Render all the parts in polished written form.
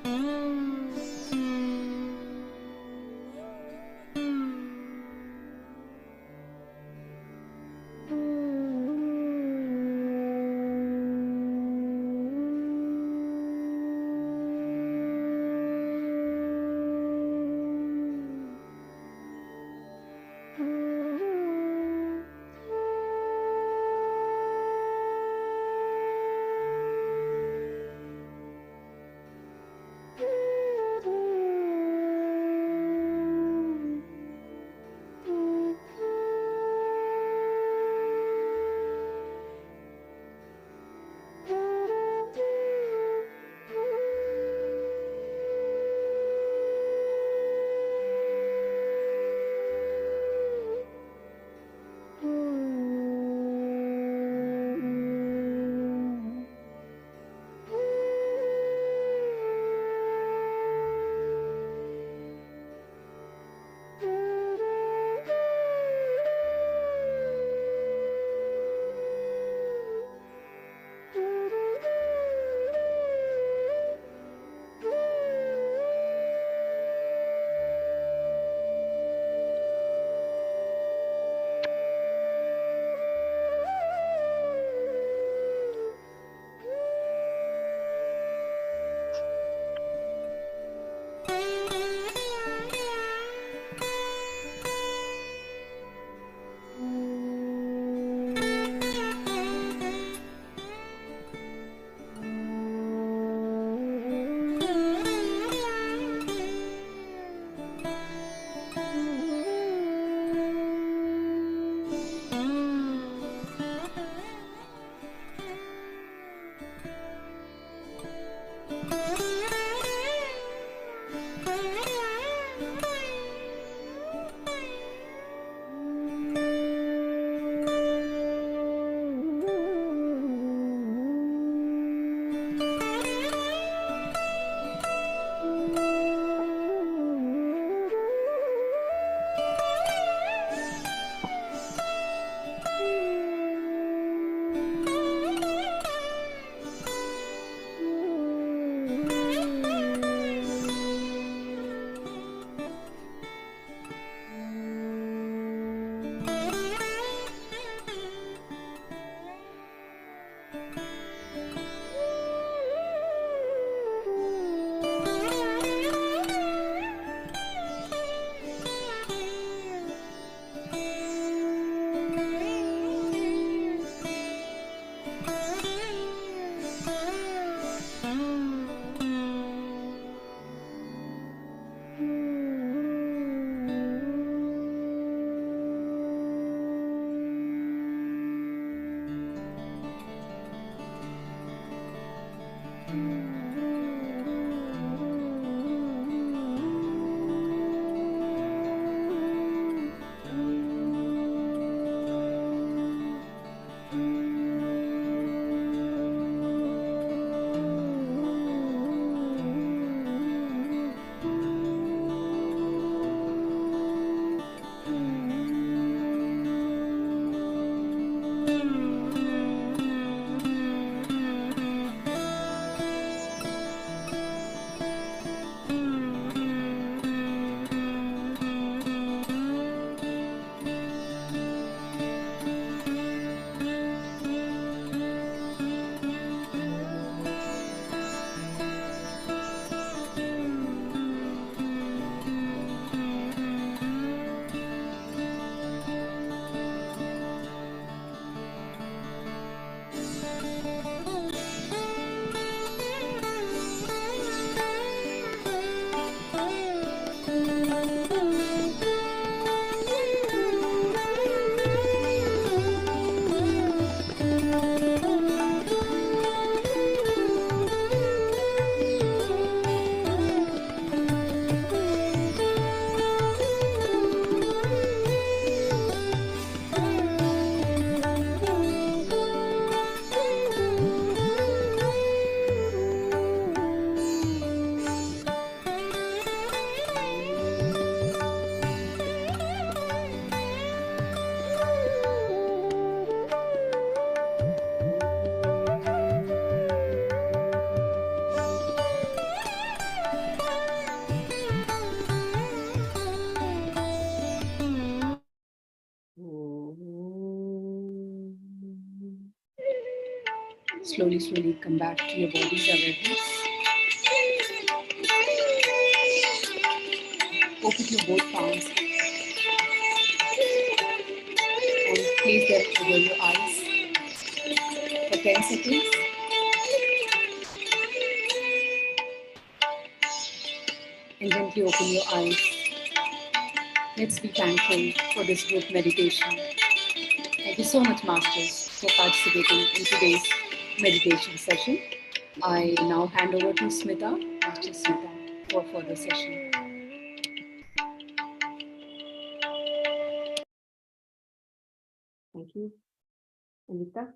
Mm-hmm. Slowly come back to your body's awareness. Open your both palms and place them over your eyes for 10 seconds. And gently open your eyes. Let's be thankful for this group meditation. Thank you so much, Masters, for participating in today's meditation session. I now hand over to Smita, Master Smita, for further session. Thank you. Anita?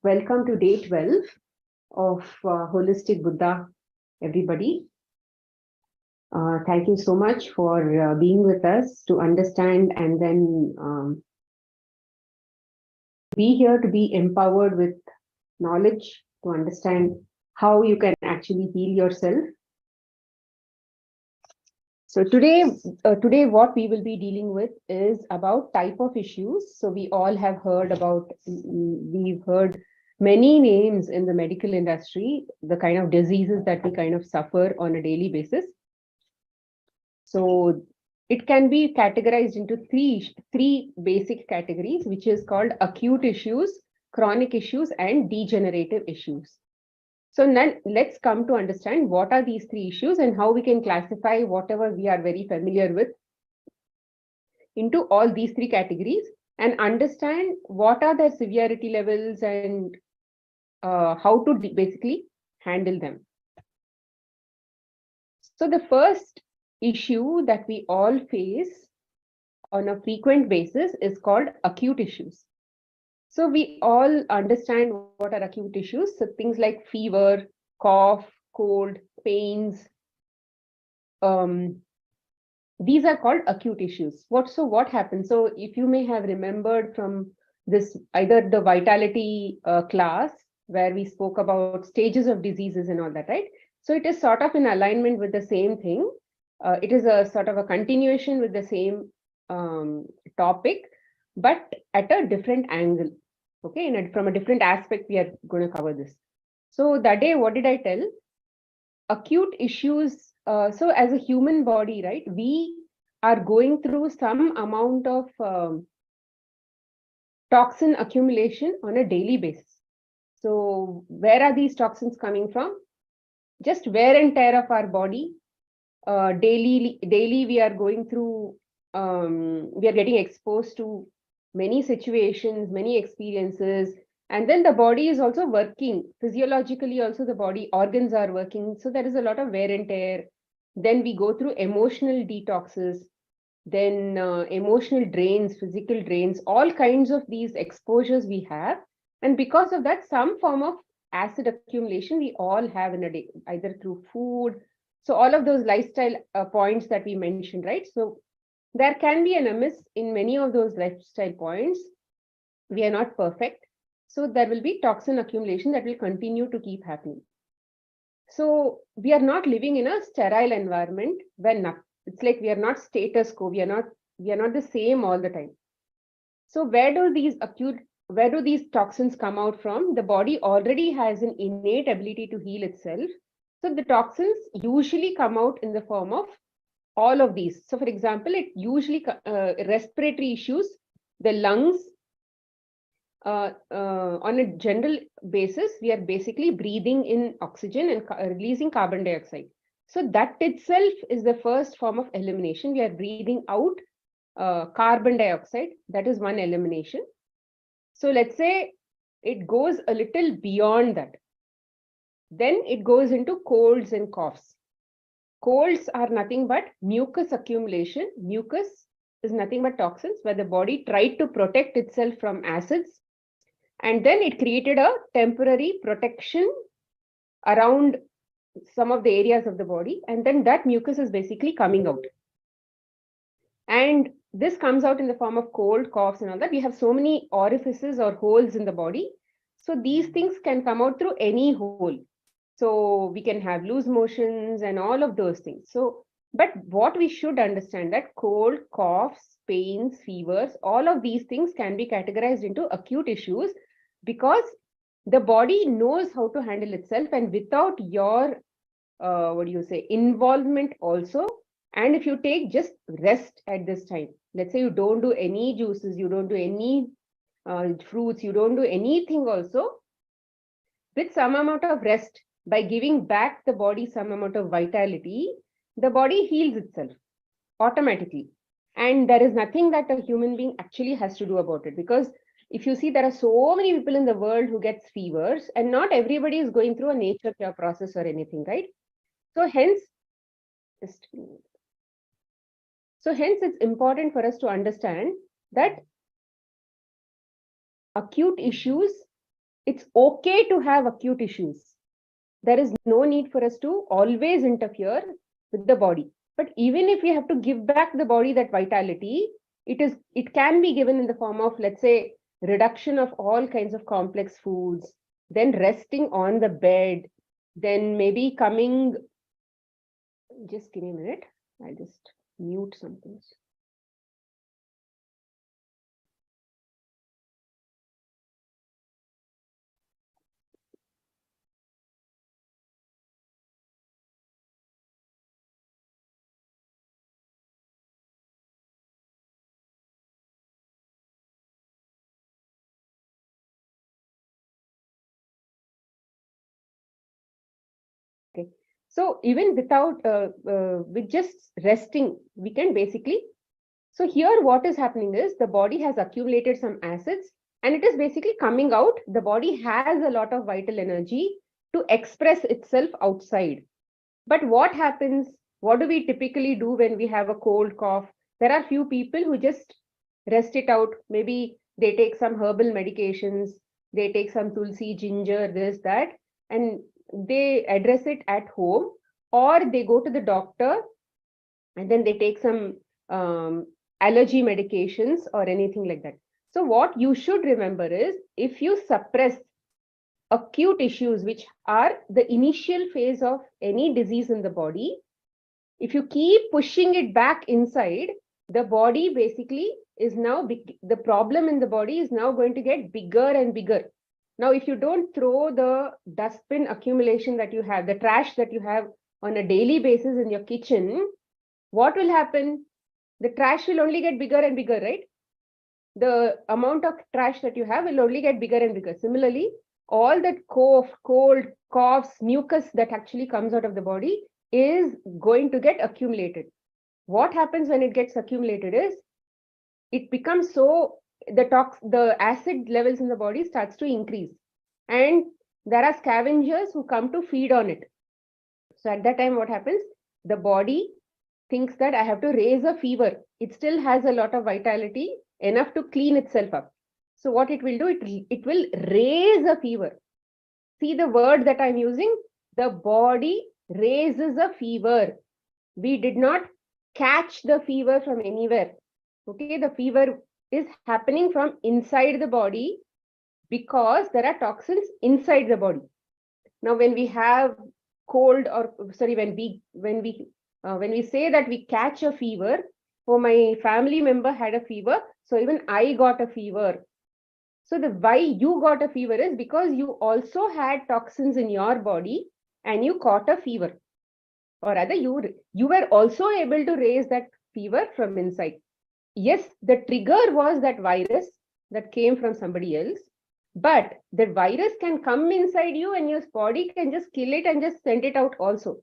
Welcome to day 12 of Holistic Buddha, everybody. Thank you so much for being with us to understand and then be here to be empowered with knowledge to understand how you can actually heal yourself. So today what we will be dealing with is about type of issues. So we all have heard about, we've heard many names in the medical industry, the kind of diseases that we kind of suffer on a daily basis. So it can be categorized into three basic categories, which is called acute issues, chronic issues, and degenerative issues. So now let's come to understand what are these three issues and how we can classify whatever we are very familiar with into all these three categories and understand what are their severity levels and how to basically handle them. So the first issue that we all face on a frequent basis is called acute issues. So we all understand what are acute issues. So things like fever, cough, cold, pains. These are called acute issues. What happens? So if you may have remembered from this, either the vitality class where we spoke about stages of diseases and all that, right? So it is sort of in alignment with the same thing. It is a sort of a continuation with the same topic, but at a different angle. Okay, from a different aspect, we are going to cover this. So that day, what did I tell? Acute issues. So as a human body, right, we are going through some amount of toxin accumulation on a daily basis. So where are these toxins coming from? Just wear and tear of our body. Daily we are going through, we are getting exposed to many situations, many experiences, and then the body is also working physiologically. Also the body organs are working, so there is a lot of wear and tear. Then we go through emotional detoxes, then emotional drains, physical drains, all kinds of these exposures we have, and because of that, some form of acid accumulation we all have in a day, either through food. So all of those lifestyle points that we mentioned, right? So there can be an amiss in many of those lifestyle points. We are not perfect. So there will be toxin accumulation that will continue to keep happening. So we are not living in a sterile environment where it's like we are not status quo. We are not the same all the time. So where do these toxins come out from? The body already has an innate ability to heal itself. So the toxins usually come out in the form of all of these. So for example, it usually respiratory issues, the lungs, on a general basis, we are basically breathing in oxygen and releasing carbon dioxide. So that itself is the first form of elimination. We are breathing out carbon dioxide. That is one elimination. So let's say it goes a little beyond that. Then it goes into colds and coughs. Colds are nothing but mucus accumulation. Mucus is nothing but toxins where the body tried to protect itself from acids. And then it created a temporary protection around some of the areas of the body. And then that mucus is basically coming out. And this comes out in the form of cold, coughs and all that. We have so many orifices or holes in the body. So these things can come out through any hole. So we can have loose motions and all of those things. So, but what we should understand that cold, coughs, pains, fevers, all of these things can be categorized into acute issues because the body knows how to handle itself, and without your involvement also. And if you take just rest at this time, let's say you don't do any juices, you don't do any fruits, you don't do anything also, with some amount of rest, by giving back the body some amount of vitality, the body heals itself automatically. And there is nothing that a human being actually has to do about it. Because if you see, there are so many people in the world who gets fevers, and not everybody is going through a nature cure process or anything, right? So hence, it's important for us to understand that acute issues, it's okay to have acute issues. There is no need for us to always interfere with the body. But even if we have to give back the body that vitality, it can be given in the form of, let's say, reduction of all kinds of complex foods, then resting on the bed, then maybe coming, just give me a minute, I'll just mute something. Okay. So even without, with just resting, we can basically, so here what is happening is the body has accumulated some acids and it is basically coming out. The body has a lot of vital energy to express itself outside. But what happens, what do we typically do when we have a cold cough? There are few people who just rest it out. Maybe they take some herbal medications, they take some tulsi, ginger, this, that, and they address it at home, or they go to the doctor and then they take some allergy medications or anything like that. So what you should remember is, if you suppress acute issues, which are the initial phase of any disease in the body, if you keep pushing it back inside, the body basically is now, the problem in the body is now going to get bigger and bigger. Now, if you don't throw the dustbin accumulation that you have, the trash that you have on a daily basis in your kitchen, what will happen? The trash will only get bigger and bigger, right? The amount of trash that you have will only get bigger and bigger. Similarly, all that cough, cold, coughs, mucus that actually comes out of the body is going to get accumulated. What happens when it gets accumulated is, it becomes so, the acid levels in the body starts to increase, and there are scavengers who come to feed on it. So at that time, what happens? The body thinks that I have to raise a fever. It still has a lot of vitality, enough to clean itself up. So what it will do, it will raise a fever. See the word that I'm using? The body raises a fever. We did not catch the fever from anywhere. Okay, the fever is happening from inside the body because there are toxins inside the body. Now, when we have cold, or sorry, when we say that we catch a fever, oh, my family member had a fever, so even I got a fever. So the why you got a fever is because you also had toxins in your body and you caught a fever, or rather you were also able to raise that fever from inside. Yes, the trigger was that virus that came from somebody else, but the virus can come inside you and your body can just kill it and just send it out also.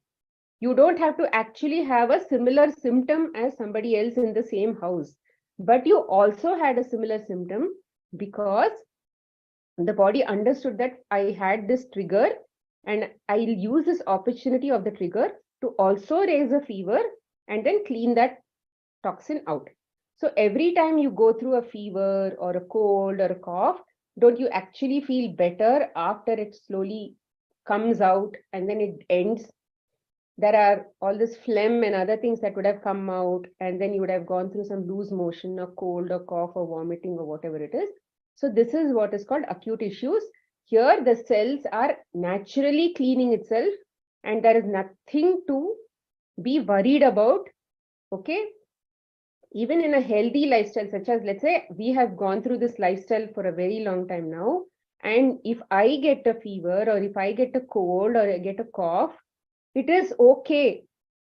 You don't have to actually have a similar symptom as somebody else in the same house, but you also had a similar symptom because the body understood that I had this trigger and I'll use this opportunity of the trigger to also raise a fever and then clean that toxin out. So every time you go through a fever or a cold or a cough, don't you actually feel better after it slowly comes out and then it ends? there are all this phlegm and other things that would have come out, and then you would have gone through some loose motion or cold or cough or vomiting or whatever it is. So this is what is called acute issues. Here the cells are naturally cleaning itself and there is nothing to be worried about. Okay, even in a healthy lifestyle, such as, let's say, we have gone through this lifestyle for a very long time now, and if I get a fever or if I get a cold or I get a cough, it is okay.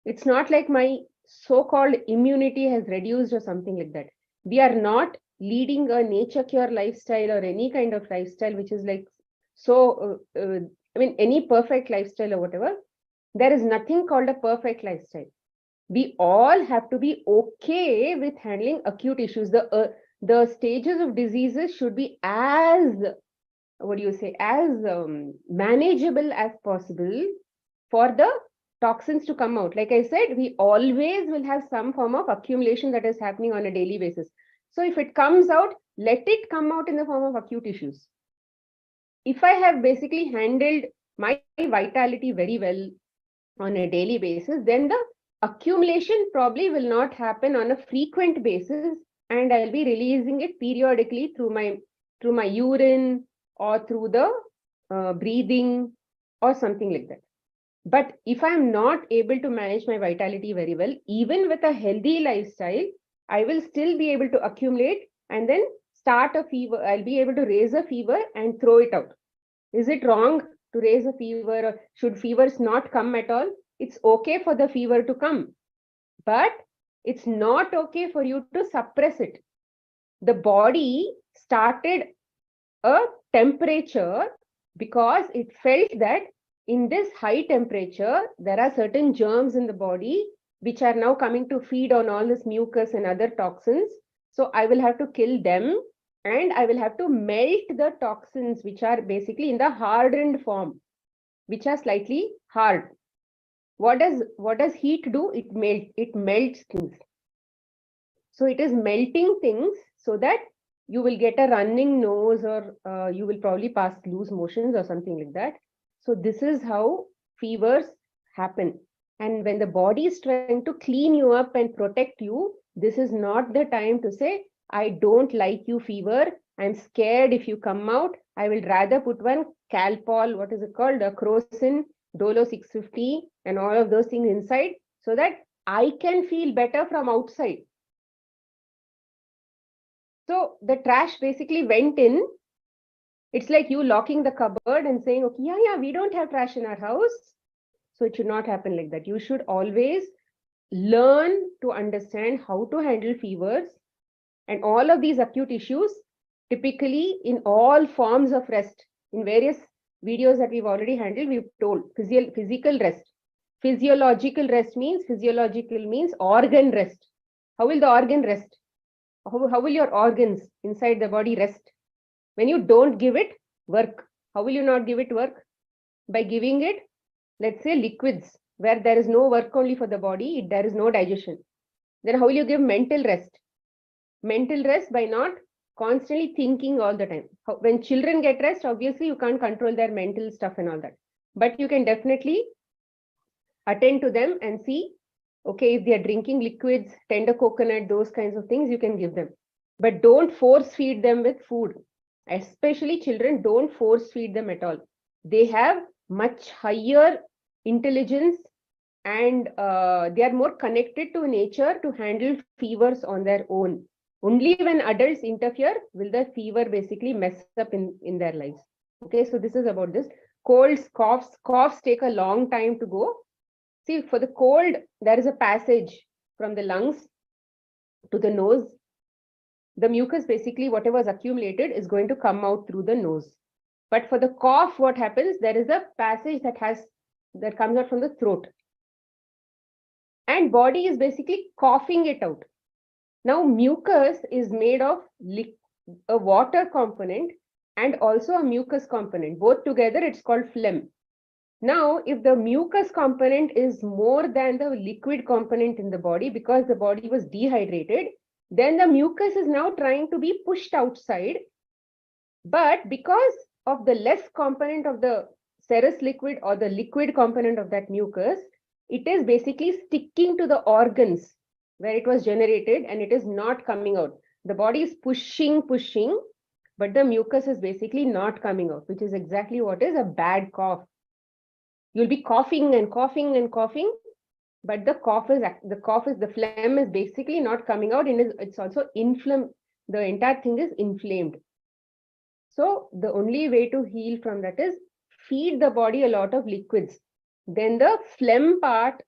It's not like my so-called immunity has reduced or something like that. We are not leading a nature cure lifestyle or any kind of lifestyle which is like I mean, any perfect lifestyle or whatever. There is nothing called a perfect lifestyle. We all have to be okay with handling acute issues. The stages of diseases should be as, what do you say, as manageable as possible for the toxins to come out. Like I said, we always will have some form of accumulation that is happening on a daily basis. So if it comes out, let it come out in the form of acute issues. If I have basically handled my vitality very well on a daily basis, then the accumulation probably will not happen on a frequent basis, and I'll be releasing it periodically through my urine or through the breathing or something like that. But if I'm not able to manage my vitality very well, even with a healthy lifestyle, I will still be able to accumulate and then start a fever. I'll be able to raise a fever and throw it out. Is it wrong to raise a fever, or should fevers not come at all? It's okay for the fever to come, but it's not okay for you to suppress it. The body started a temperature because it felt that in this high temperature, there are certain germs in the body which are now coming to feed on all this mucus and other toxins. So I will have to kill them, and I will have to melt the toxins which are basically in the hardened form, which are slightly hard. What does heat do? It melts things. So it is melting things so that you will get a running nose, or you will probably pass loose motions or something like that. So this is how fevers happen. And when the body is trying to clean you up and protect you, this is not the time to say, I don't like you, fever. I'm scared if you come out. I will rather put one Calpol, what is it called? A Crocin, Dolo 650, and all of those things inside so that I can feel better from outside. So the trash basically went in. It's like you locking the cupboard and saying, okay, yeah, we don't have trash in our house. So it should not happen like that. You should always learn to understand how to handle fevers and all of these acute issues, typically in all forms of rest. In various videos that we've already handled, we've told physical rest. Physiological rest means organ rest. How will the organ rest? How will your organs inside the body rest? When you don't give it work. How will you not give it work? By giving it, let's say, liquids, where there is no work only for the body, there is no digestion. Then how will you give mental rest? Mental rest by not constantly thinking all the time. When children get rest, obviously you can't control their mental stuff and all that. But you can definitely attend to them and see, okay, if they are drinking liquids, tender coconut, those kinds of things, you can give them. But don't force feed them with food. Especially children, don't force feed them at all. They have much higher intelligence, and they are more connected to nature to handle fevers on their own. Only when adults interfere will the fever basically mess up in their lives. Okay, so this is about this. Colds, coughs take a long time to go. See, for the cold, there is a passage from the lungs to the nose. The mucus, basically, whatever is accumulated is going to come out through the nose. But for the cough, what happens? There is a passage that comes out from the throat. And body is basically coughing it out. Now, mucus is made of a water component and also a mucus component. Both together, it's called phlegm. Now, if the mucus component is more than the liquid component in the body because the body was dehydrated, then the mucus is now trying to be pushed outside. But because of the less component of the serous liquid or the liquid component of that mucus, it is basically sticking to the organs where it was generated and it is not coming out. The body is pushing, but the mucus is basically not coming out, which is exactly what is a bad cough. You'll be coughing and coughing and coughing, but the phlegm is basically not coming out, and it's also inflamed. The entire thing is inflamed. So the only way to heal from that is feed the body a lot of liquids. Then the phlegm part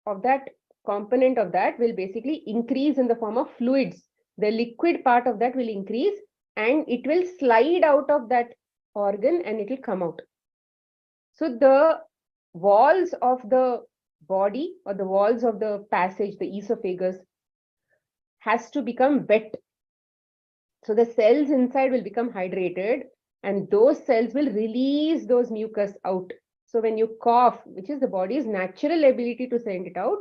of that component of that will basically increase in the form of fluids. The liquid part of that will increase and it will slide out of that organ and it will come out. So the walls of the body or the walls of the passage, the esophagus, has to become wet. So the cells inside will become hydrated and those cells will release those mucus out. So when you cough, which is the body's natural ability to send it out,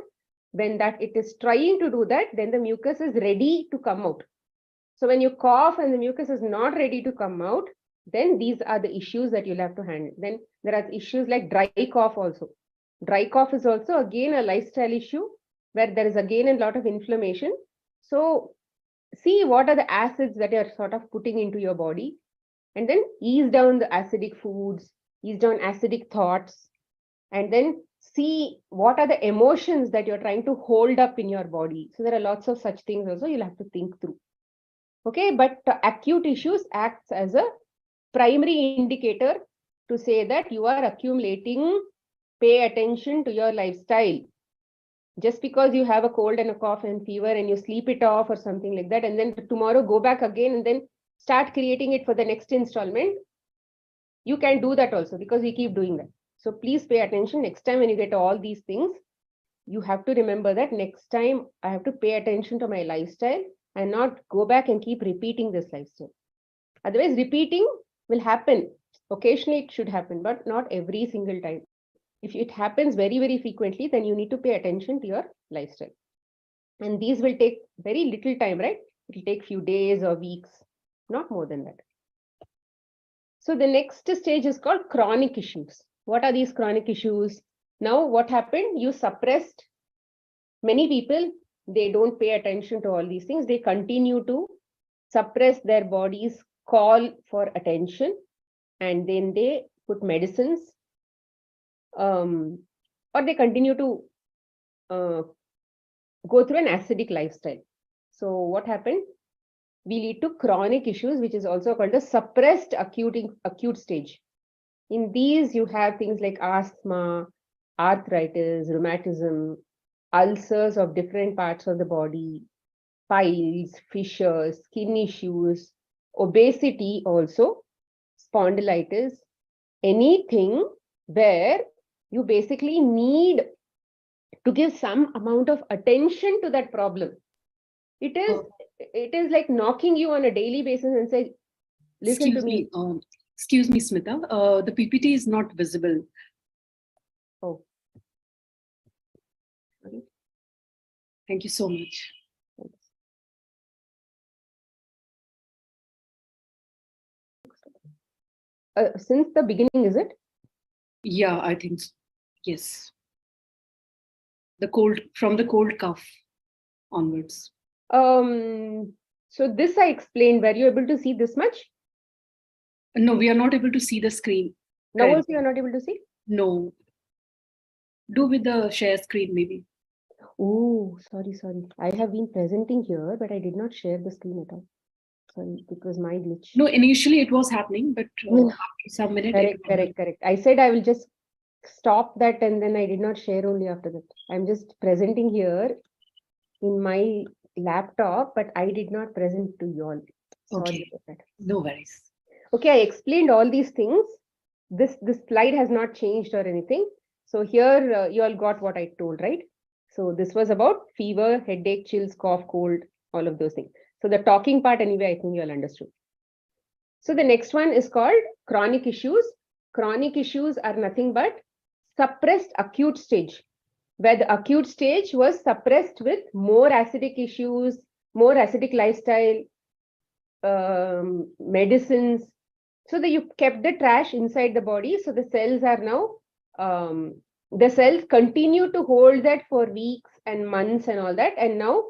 when that it is trying to do that, then the mucus is ready to come out. So when you cough and the mucus is not ready to come out, then these are the issues that you'll have to handle. Then there are issues like dry cough also. Dry cough is also again a lifestyle issue where there is again a lot of inflammation. So see what are the acids that you're sort of putting into your body and then ease down the acidic foods, ease down acidic thoughts, and then see what are the emotions that you're trying to hold up in your body. So there are lots of such things also you'll have to think through. Okay, but acute issues acts as a primary indicator to say that you are accumulating, pay attention to your lifestyle. Just because you have a cold and a cough and fever and you sleep it off or something like that, and then tomorrow go back again and then start creating it for the next installment, you can do that also because we keep doing that. So please pay attention. Next time when you get all these things, you have to remember that next time I have to pay attention to my lifestyle and not go back and keep repeating this lifestyle. Otherwise, repeating will happen. Occasionally it should happen, but not every single time. If it happens very, very frequently, then you need to pay attention to your lifestyle. And these will take very little time, right? It will take few days or weeks, not more than that. So the next stage is called chronic issues. What are these chronic issues? Now, what happened? You suppressed many people. They don't pay attention to all these things. They continue to suppress their body's call for attention. And then they put medicines or they continue to go through an acidic lifestyle. So what happened? We lead to chronic issues, which is also called the suppressed acute stage. In these, you have things like asthma, arthritis, rheumatism, ulcers of different parts of the body, piles, fissures, skin issues, obesity also, spondylitis, anything where you basically need to give some amount of attention to that problem. It is like knocking you on a daily basis and say, listen to me. Excuse me, Smita. The PPT is not visible. Oh. Thank you so much. Since the beginning, is it? Yeah, I think so. Yes. From the cold cough onwards. So this I explained. Were you able to see this much? No, we are not able to see the screen. Now also you are not able to see? No. Do with the share screen maybe. Oh, sorry. I have been presenting here, but I did not share the screen at all. Sorry, it was my glitch. No, initially it was happening, but after some minute. Correct. I said I will just stop that and then I did not share only after that. I'm just presenting here in my laptop, but I did not present to you all. Sorry about that. No worries. Okay, I explained all these things. This slide has not changed or anything. So here you all got what I told, right? So this was about fever, headache, chills, cough, cold, all of those things. So the talking part anyway, I think you all understood. So the next one is called chronic issues. Chronic issues are nothing but suppressed acute stage, where the acute stage was suppressed with more acidic issues, more acidic lifestyle, medicines. So that you kept the trash inside the body. So the cells are now The cells continue to hold that for weeks and months and all that. And now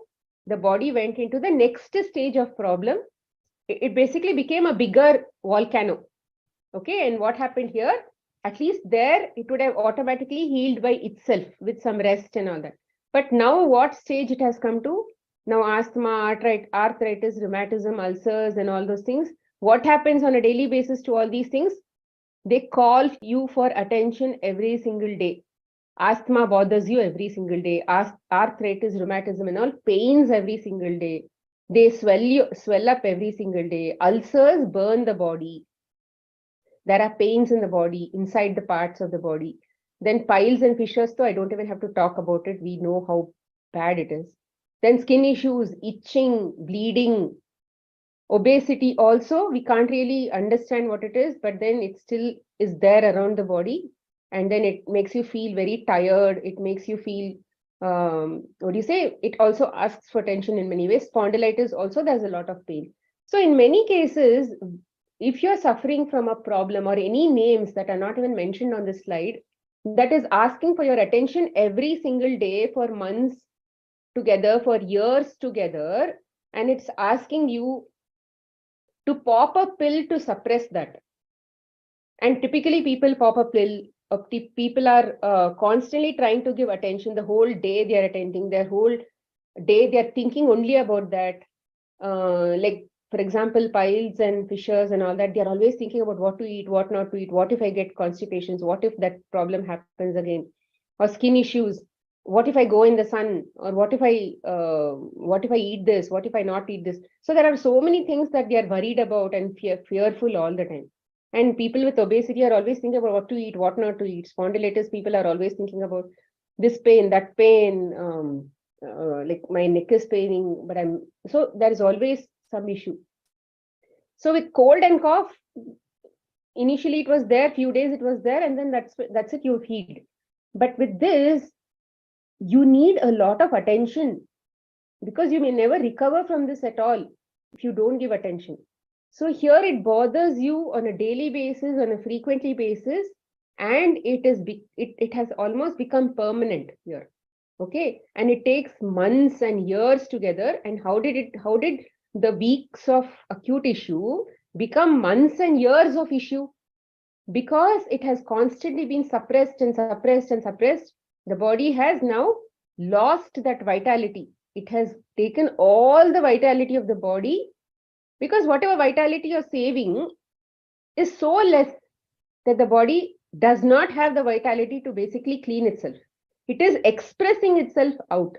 the body went into the next stage of problem. It basically became a bigger volcano. Okay, and what happened here? At least there it would have automatically healed by itself with some rest and all that. But now what stage it has come to? Now asthma, arthritis, rheumatism, ulcers, and all those things. What happens on a daily basis to all these things? They call you for attention every single day. Asthma bothers you every single day. Arthritis, rheumatism, and all pains every single day. They swell up every single day. Ulcers burn the body. There are pains in the body, inside the parts of the body. Then piles and fissures, though I don't even have to talk about it. We know how bad it is. Then skin issues, itching, bleeding, obesity also. We can't really understand what it is, but then it still is there around the body. And then it makes you feel very tired. It makes you feel, what do you say? It also asks for attention in many ways. Spondylitis also, there's a lot of pain. So in many cases, if you're suffering from a problem or any names that are not even mentioned on this slide, that is asking for your attention every single day for months together, for years together, and it's asking you to pop a pill to suppress that. And typically people pop a pill, people are constantly trying to give attention the whole day. They are attending their whole day. They are thinking only about that. Like, for example, piles and fissures and all that, they are always thinking about what to eat, what not to eat, what if I get constipations, what if that problem happens again, or skin issues, what if I go in the sun, or what if I eat this, what if I not eat this. So there are so many things that they are worried about and fearful all the time. And people with obesity are always thinking about what to eat, what not to eat. Spondylitis people are always thinking about this pain, that pain, like my neck is paining, but so there is always some issue. So with cold and cough, initially it was there, few days it was there, and then that's it, you've healed. But with this, you need a lot of attention, because you may never recover from this at all if you don't give attention. So here it bothers you on a daily basis, on a frequently basis, and it has almost become permanent here. Okay, and it takes months and years together. And how did the weeks of acute issue become months and years of issue? Because it has constantly been suppressed and suppressed and suppressed. The body has now lost that vitality. It has taken all the vitality of the body, because whatever vitality you're saving is so less that the body does not have the vitality to basically clean itself. It is expressing itself out,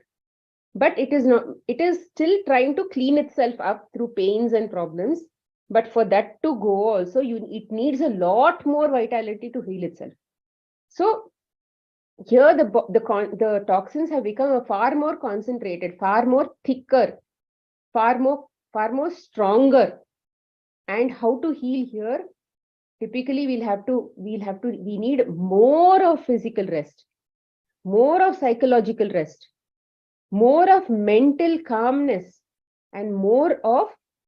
but it is still trying to clean itself up through pains and problems. But for that to go also, it needs a lot more vitality to heal itself. So here the toxins have become far more concentrated, far more thicker, far more stronger. And how to heal here? Typically we need more of physical rest, more of psychological rest, more of mental calmness, and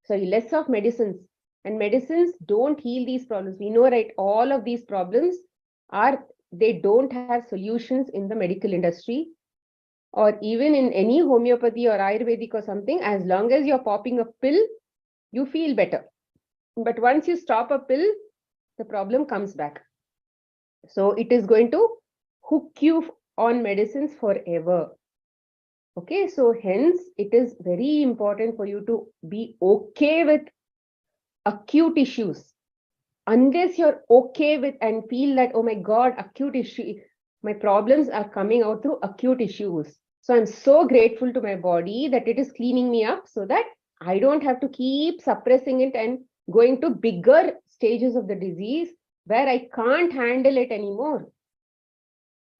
less of medicines. And medicines don't heal these problems. We know, right? All of these problems they don't have solutions in the medical industry, or even in any homeopathy or Ayurvedic or something. As long as you're popping a pill, you feel better. But once you stop a pill, the problem comes back. So it is going to hook you on medicines forever. Okay, so hence it is very important for you to be okay with acute issues. Unless you're okay with and feel that, oh my God, acute issue, my problems are coming out through acute issues. So I'm so grateful to my body that it is cleaning me up, so that I don't have to keep suppressing it and going to bigger stages of the disease where I can't handle it anymore.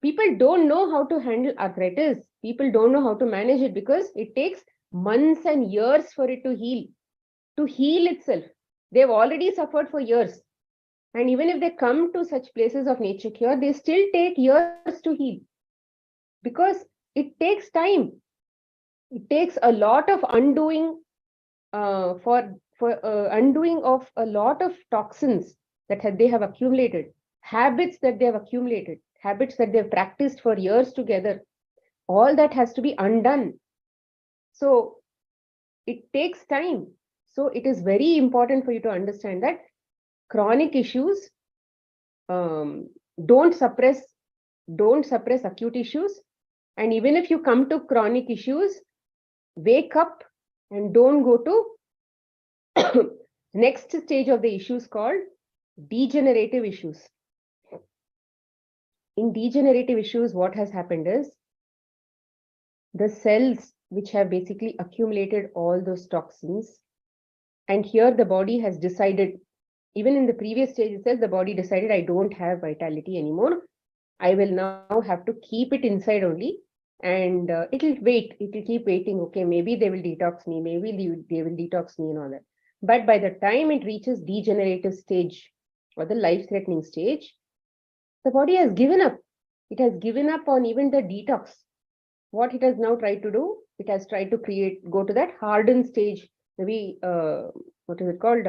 People don't know how to handle arthritis. People don't know how to manage it, because it takes months and years for it to heal itself. They've already suffered for years. And even if they come to such places of nature cure, they still take years to heal, because it takes time. It takes a lot of undoing, for undoing of a lot of toxins that they have accumulated, habits that they have accumulated. habits that they've practiced for years together, all that has to be undone. So it takes time. So it is very important for you to understand that chronic issues um, don't suppress acute issues. And even if you come to chronic issues, wake up and don't go to next stage of the issues called degenerative issues. In degenerative issues, what has happened is the cells which have basically accumulated all those toxins, and here the body has decided, even in the previous stage itself, the body decided, I don't have vitality anymore. I will now have to keep it inside only, and it'll wait. It'll keep waiting. Okay, maybe they will detox me. Maybe they will detox me and all that. But by the time it reaches degenerative stage or the life-threatening stage, the body has given up. It has given up on even the detox. What it has now tried to do, it has tried to go to that hardened stage, maybe, what is it called?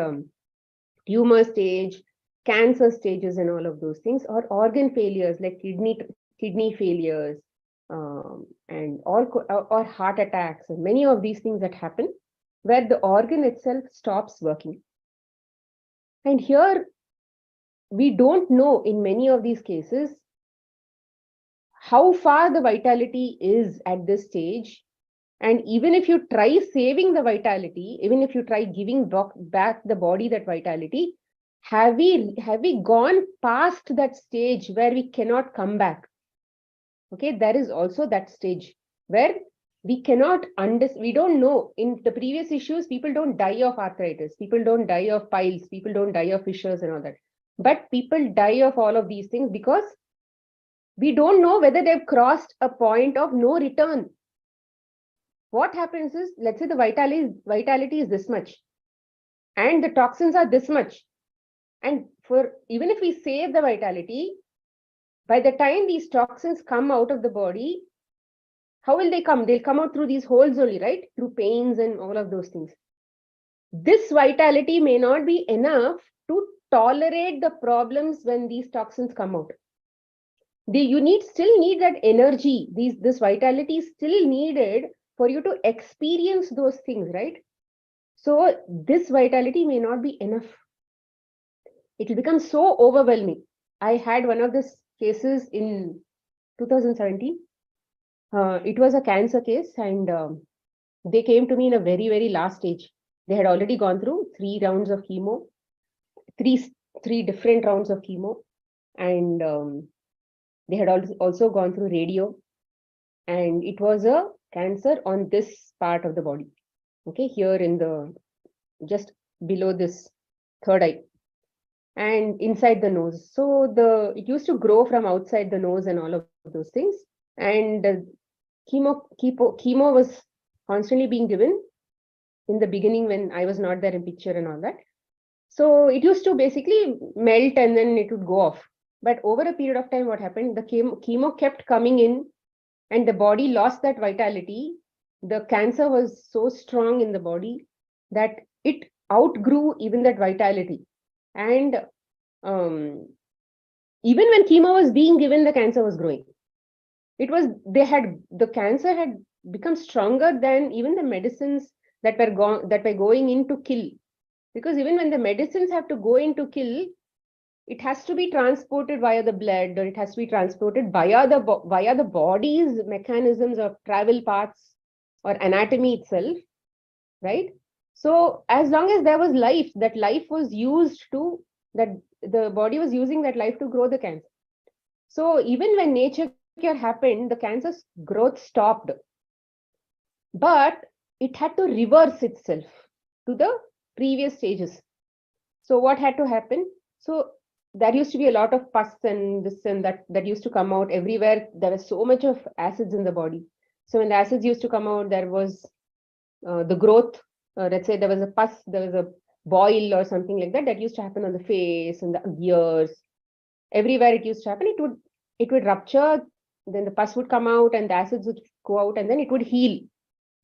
Tumor stage, cancer stages and all of those things, or organ failures like kidney failures, and all or heart attacks, and many of these things that happen where the organ itself stops working. And here we don't know in many of these cases how far the vitality is at this stage. And even if you try saving the vitality, even if you try giving back the body that vitality, have we gone past that stage where we cannot come back? Okay, there is also that stage where we cannot we don't know. In the previous issues, people don't die of arthritis, people don't die of piles, people don't die of fissures and all that. But people die of all of these things because we don't know whether they've crossed a point of no return. What happens is, let's say the vitality is this much and the toxins are this much. And for even if we save the vitality, by the time these toxins come out of the body, how will they come? They'll come out through these holes only, right? Through pains and all of those things. This vitality may not be enough to tolerate the problems when these toxins come out. You still need that energy. This vitality is still needed for you to experience those things, right? So this vitality may not be enough. It will become so overwhelming. I had one of these cases in 2017. It was a cancer case, and they came to me in a very, very last stage. They had already gone through 3 rounds of chemo, three different rounds of chemo, and they had also gone through radio, and it was a cancer on this part of the body. Okay, here in the just below this third eye and inside the nose. So it used to grow from outside the nose and all of those things. And chemo was constantly being given in the beginning when I was not there in picture and all that. So it used to basically melt and then it would go off. But over a period of time, what happened? The chemo kept coming in and the body lost that vitality. The cancer was so strong in the body that it outgrew even that vitality. And even when chemo was being given, the cancer was growing. The cancer had become stronger than even the medicines that were going in to kill. Because even when the medicines have to go in to kill, it has to be transported via the blood, or it has to be transported via the body's mechanisms of travel paths or anatomy itself, right? So as long as there was life, that life was used to, that the body was using that life to grow the cancer. So even when nature cure happened, the cancer's growth stopped. But it had to reverse itself to the previous stages. So what had to happen? So there used to be a lot of pus and this and that used to come out everywhere. There was so much of acids in the body. So when the acids used to come out, there was the growth. Let's say there was a pus, there was a boil or something like that used to happen on the face and the ears. Everywhere it used to happen, it would rupture, then the pus would come out and the acids would go out and then it would heal.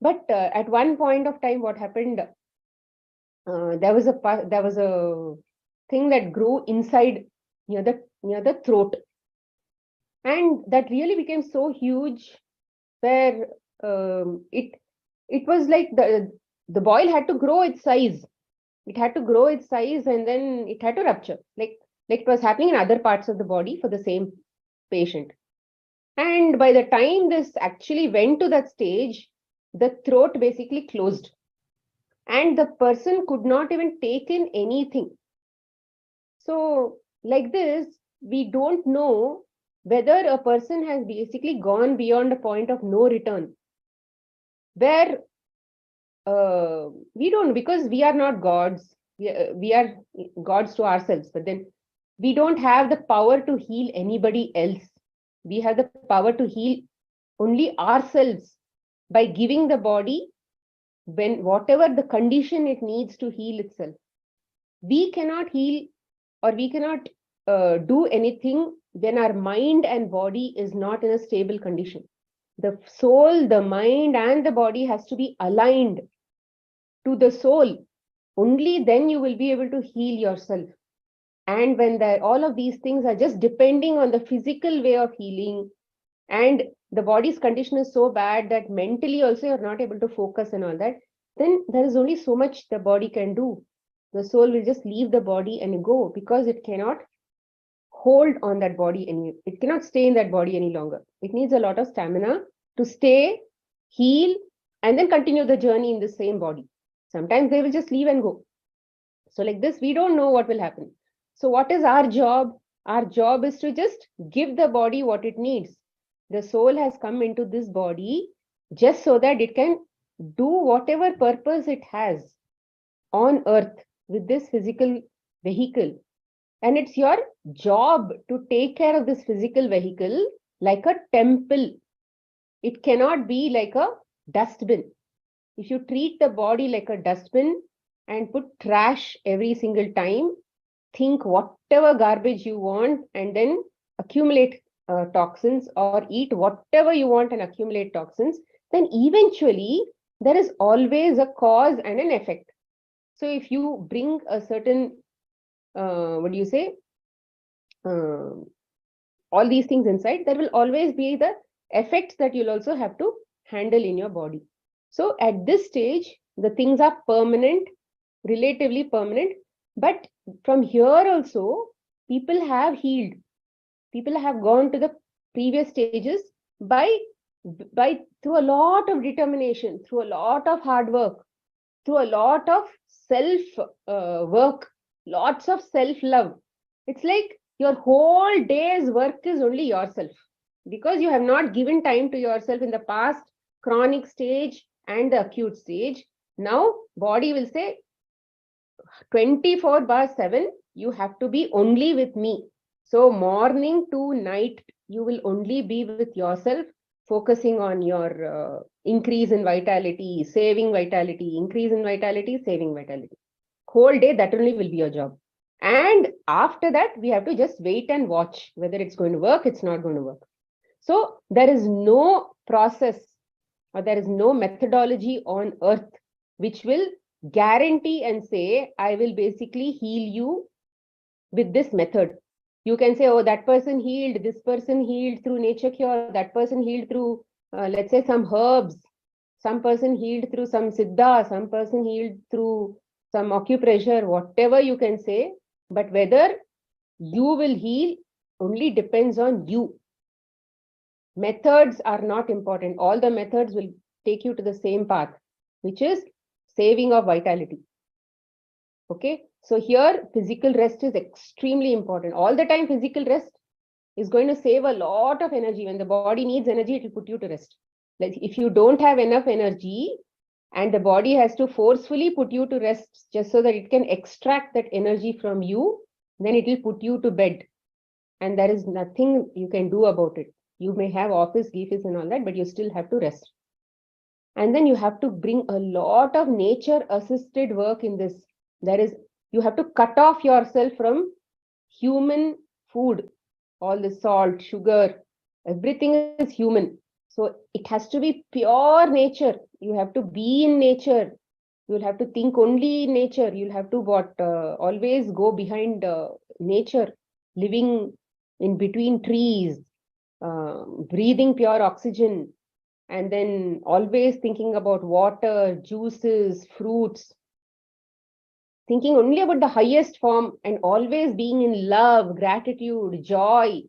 But at one point of time, what happened? There was a thing that grew inside near the throat. And that really became so huge, where it was like the boil had to grow its size. It had to grow its size, and then it had to rupture, like it was happening in other parts of the body for the same patient. And by the time this actually went to that stage, the throat basically closed, and the person could not even take in anything. So, like this, we don't know whether a person has basically gone beyond a point of no return, where we don't, because we are not gods. We are gods to ourselves, but then we don't have the power to heal anybody else. We have the power to heal only ourselves by giving the body when whatever the condition it needs to heal itself. We cannot heal, or we cannot do anything when our mind and body is not in a stable condition. The soul, the mind, and the body has to be aligned to the soul. Only then you will be able to heal yourself. And when all of these things are just depending on the physical way of healing, and the body's condition is so bad that mentally also you're not able to focus and all that, then there is only so much the body can do. The soul will just leave the body and go, because it cannot hold on that body it cannot stay in that body any longer. It needs a lot of stamina to stay, heal, and then continue the journey in the same body. Sometimes they will just leave and go. So like this, we don't know what will happen. So what is our job? Our job is to just give the body what it needs. The soul has come into this body just so that it can do whatever purpose it has on earth with this physical vehicle. And it's your job to take care of this physical vehicle like a temple. It cannot be like a dustbin. If you treat the body like a dustbin and put trash every single time, think whatever garbage you want, and then accumulate toxins, or eat whatever you want and accumulate toxins, then eventually there is always a cause and an effect. So if you bring a certain, what do you say, uh, all these things inside, there will always be the effects that you'll also have to handle in your body. So at this stage, the things are permanent, relatively permanent. But from here also, people have healed. People have gone to the previous stages by through a lot of determination, through a lot of hard work, through a lot of self work, lots of self love. It's like your whole day's work is only yourself, because you have not given time to yourself in the past chronic stage and the acute stage. Now body will say 24/7 you have to be only with me. So morning to night you will only be with yourself, focusing on your increase in vitality, saving vitality, increase in vitality, saving vitality. Whole day that only will be your job. And after that we have to just wait and watch whether it's going to work, it's not going to work. So there is no process, or there is no methodology on earth which will guarantee and say, I will basically heal you with this method. You can say, oh, that person healed, this person healed through nature cure, that person healed through, let's say, some herbs, some person healed through some siddha, some person healed through some acupressure, whatever you can say. But whether you will heal only depends on you. Methods are not important. All the methods will take you to the same path, which is saving of vitality. Okay, so here physical rest is extremely important. All the time physical rest is going to save a lot of energy. When the body needs energy, it will put you to rest. Like if you don't have enough energy and the body has to forcefully put you to rest just so that it can extract that energy from you, then it will put you to bed. And there is nothing you can do about it. You may have office, gifts and all that, but you still have to rest. And then you have to bring a lot of nature assisted work in this. There is, you have to cut off yourself from human food, all the salt, sugar, everything is human. So it has to be pure nature. You have to be in nature. You will have to think only in nature. You'll have to always go behind nature, living in between trees, breathing pure oxygen, and then always thinking about water, juices, fruits, thinking only about the highest form, and always being in love, gratitude, joy.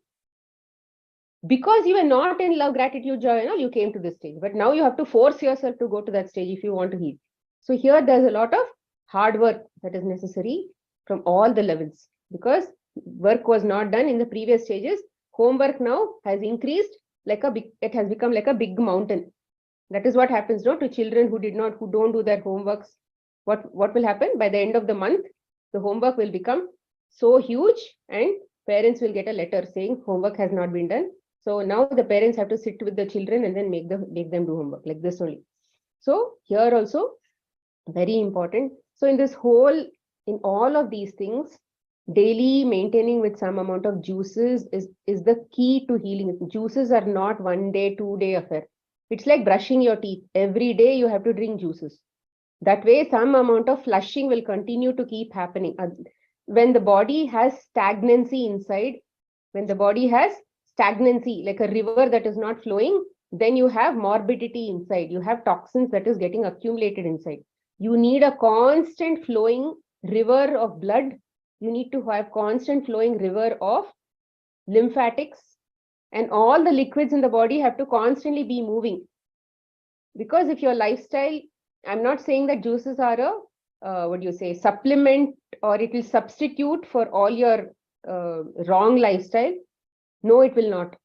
Because you were not in love, gratitude, joy, you came to this stage. But now you have to force yourself to go to that stage if you want to heal. So here there's a lot of hard work that is necessary from all the levels, because work was not done in the previous stages. Homework now has increased it has become like a big mountain. That is what happens to children who don't do their homeworks. What will happen? By the end of the month, the homework will become so huge, and parents will get a letter saying homework has not been done. So now the parents have to sit with the children and then make them do homework like this only. So here also, very important. So in all of these things, daily maintaining with some amount of juices is the key to healing. Juices are not 1 day, 2 day affair. It's like brushing your teeth. Every day you have to drink juices. That way, some amount of flushing will continue to keep happening. When the body has stagnancy inside, when the body has stagnancy, like a river that is not flowing, then you have morbidity inside. You have toxins that is getting accumulated inside. You need a constant flowing river of blood. You need to have constant flowing river of lymphatics, and all the liquids in the body have to constantly be moving. Because if your lifestyle, I'm not saying that juices are a supplement, or it will substitute for all your wrong lifestyle. No, it will not.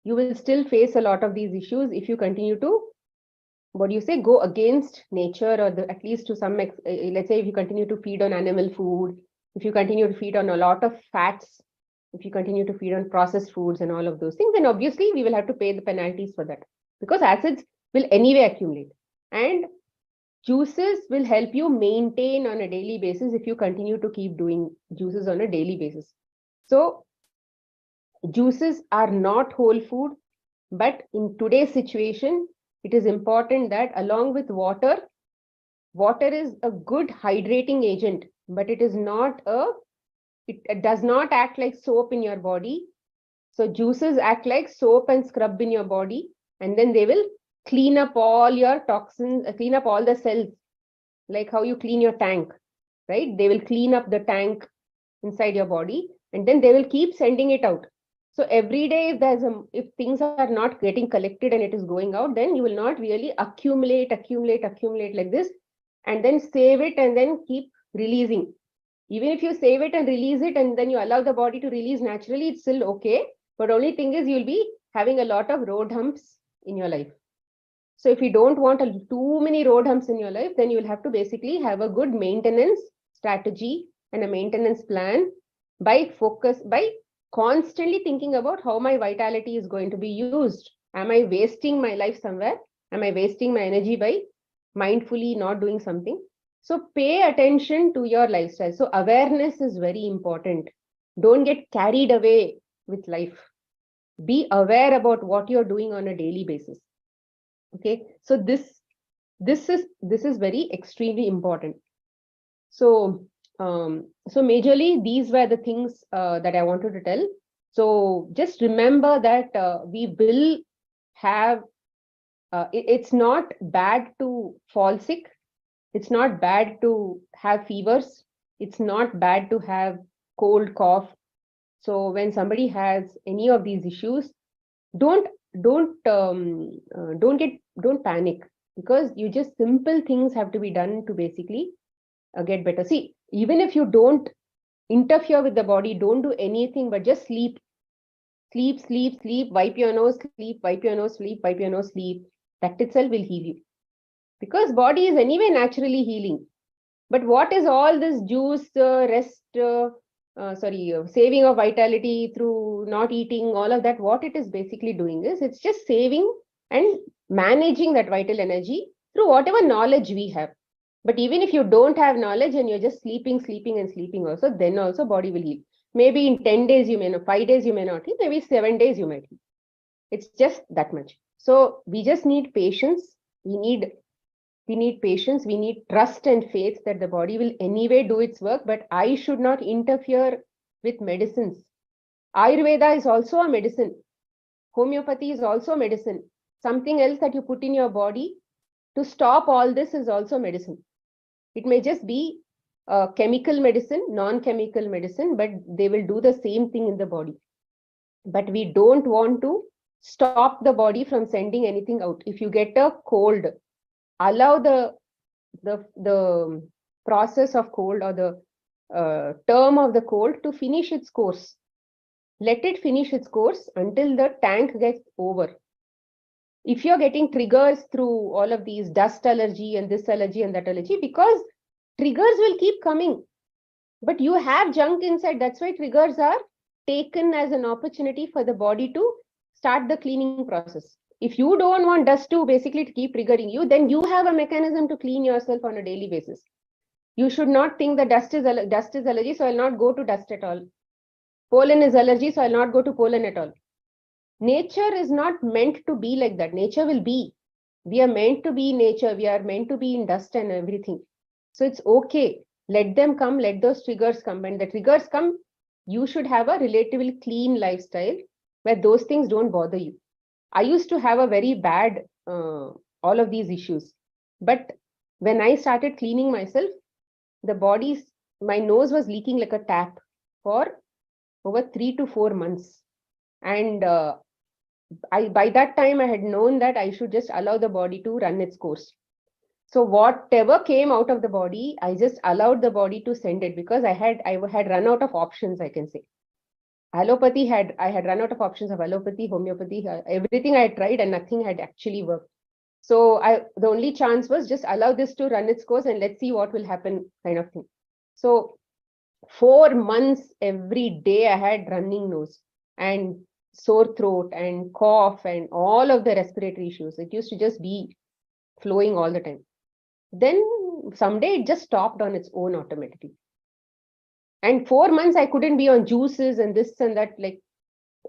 You will still face a lot of these issues if you continue to go against nature, or at least to some let's say if you continue to feed on animal food, if you continue to feed on a lot of fats, if you continue to feed on processed foods and all of those things, then obviously we will have to pay the penalties for that, because acids will anyway accumulate. And juices will help you maintain on a daily basis if you continue to keep doing juices on a daily basis. So juices are not whole food, but in today's situation, it is important that along with water is a good hydrating agent, but it does not act like soap in your body. So juices act like soap and scrub in your body, and then they will clean up all your toxins, clean up all the cells, like how you clean your tank, right? They will clean up the tank inside your body, and then they will keep sending it out. So every day, if things are not getting collected and it is going out, then you will not really accumulate like this, and then save it and then keep releasing. Even if you save it and release it, and then you allow the body to release naturally, it's still okay. But only thing is, you'll be having a lot of road humps in your life. So if you don't want too many road humps in your life, then you'll have to basically have a good maintenance strategy and a maintenance plan by constantly thinking about how my vitality is going to be used. Am I wasting my life somewhere? Am I wasting my energy by mindfully not doing something? So pay attention to your lifestyle. So awareness is very important. Don't get carried away with life. Be aware about what you're doing on a daily basis. Okay, so this is very extremely important. So majorly these were the things that I wanted to tell. So just remember that we will have it's not bad to fall sick. It's not bad to have fevers. It's not bad to have cold, cough. So when somebody has any of these issues, don't panic, because simple things have to be done to basically get better. See, even if you don't interfere with the body, don't do anything but just sleep, wipe your nose, sleep, wipe your nose, sleep, wipe your nose, sleep. That itself will heal you, because body is anyway naturally healing. But what is all this juice, saving of vitality through not eating, all of that? What it is basically doing is, it's just saving and managing that vital energy through whatever knowledge we have. But even if you don't have knowledge and you're just sleeping also, then also body will heal. Maybe in 10 days you may not, 5 days you may not heal, maybe 7 days you might heal. It's just that much. So we just need patience. We need patience. We need trust and faith that the body will anyway do its work, but I should not interfere with medicines. Ayurveda is also a medicine. Homeopathy is also medicine. Something else that you put in your body to stop all this is also medicine. It may just be chemical medicine, non-chemical medicine, but they will do the same thing in the body. But we don't want to stop the body from sending anything out. If you get a cold, allow the process of cold or the term of the cold to finish its course. Let it finish its course until the tank gets over. If you're getting triggers through all of these dust allergy and this allergy and that allergy, because triggers will keep coming, but you have junk inside. That's why triggers are taken as an opportunity for the body to start the cleaning process. If you don't want dust to basically keep triggering you, then you have a mechanism to clean yourself on a daily basis. You should not think that dust is allergy, so I'll not go to dust at all. Pollen is allergy, so I'll not go to pollen at all. Nature is not meant to be like that. Nature will be. We are meant to be in nature. We are meant to be in dust and everything. So it's okay. Let them come. Let those triggers come. When the triggers come, you should have a relatively clean lifestyle where those things don't bother you. I used to have a very bad, all of these issues. But when I started cleaning myself, my nose was leaking like a tap for over 3 to 4 months. And by that time, I had known that I should just allow the body to run its course. So whatever came out of the body, I just allowed the body to send it, because I had run out of options, I can say. I had run out of options of allopathy, homeopathy, everything I had tried and nothing had actually worked. So the only chance was just allow this to run its course and let's see what will happen, kind of thing. So 4 months every day I had running nose and sore throat and cough and all of the respiratory issues. It used to just be flowing all the time. Then someday it just stopped on its own automatically. And 4 months I couldn't be on juices and this and that, like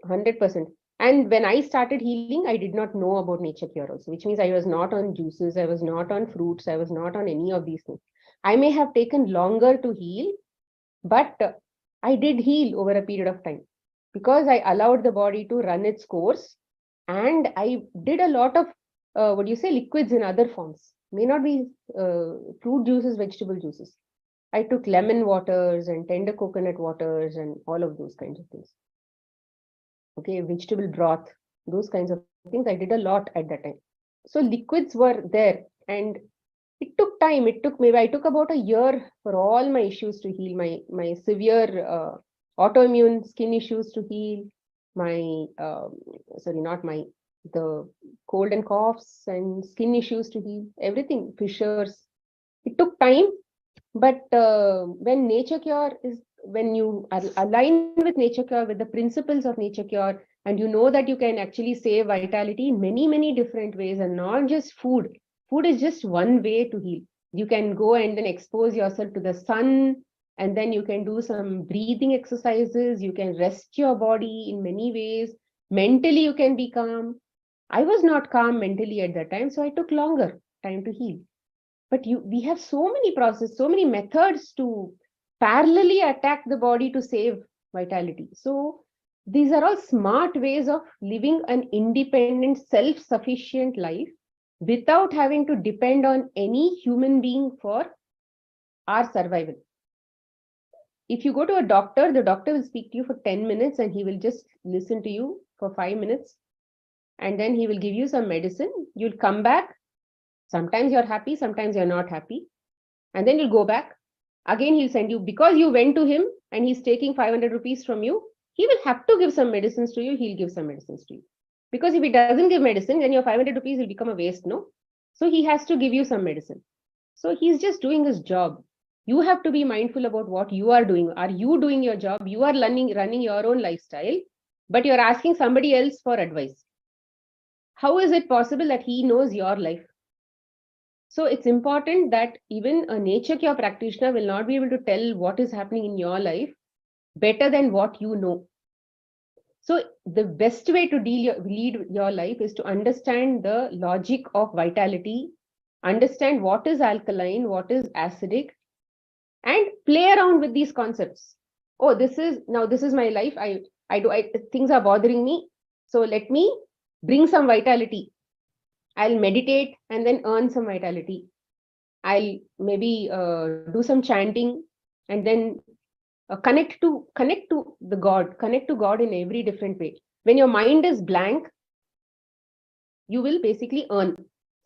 100%. And when I started healing, I did not know about nature cure also, which means I was not on juices, I was not on fruits, I was not on any of these things. I may have taken longer to heal, but I did heal over a period of time because I allowed the body to run its course. And I did a lot of, liquids in other forms. May not be fruit juices, vegetable juices. I took lemon waters and tender coconut waters and all of those kinds of things. Okay, vegetable broth, those kinds of things. I did a lot at that time. So liquids were there, and it took time. I took about a year for all my issues to heal, my severe autoimmune skin issues to heal, the cold and coughs and skin issues to heal, everything, fissures. It took time, but when you align with nature cure, with the principles of nature cure, and you know that you can actually save vitality in many, many different ways and not just food. Food is just one way to heal. You can go and then expose yourself to the sun, and then you can do some breathing exercises. You can rest your body in many ways. Mentally, you can be calm. I was not calm mentally at that time, so I took longer time to heal. But we have so many processes, so many methods to parallelly attack the body to save vitality. So these are all smart ways of living an independent, self-sufficient life without having to depend on any human being for our survival. If you go to a doctor, the doctor will speak to you for 10 minutes and he will just listen to you for 5 minutes. And then he will give you some medicine. You'll come back. Sometimes you're happy, sometimes you're not happy. And then you'll go back. Again, he'll send you, because you went to him and he's taking 500 rupees from you, he will have to give some medicines to you. He'll give some medicines to you. Because if he doesn't give medicine, then your 500 rupees will become a waste, no? So he has to give you some medicine. So he's just doing his job. You have to be mindful about what you are doing. Are you doing your job? You are running your own lifestyle, but you're asking somebody else for advice. How is it possible that he knows your life? So it's important that even a nature cure practitioner will not be able to tell what is happening in your life better than what you know. So the best way to lead your life is to understand the logic of vitality, understand what is alkaline, what is acidic, and play around with these concepts. Oh, this is my life. Things are bothering me. So let me bring some vitality. I'll meditate and then earn some vitality. I'll maybe do some chanting and then connect to the God, connect to God in every different way. When your mind is blank, you will basically earn.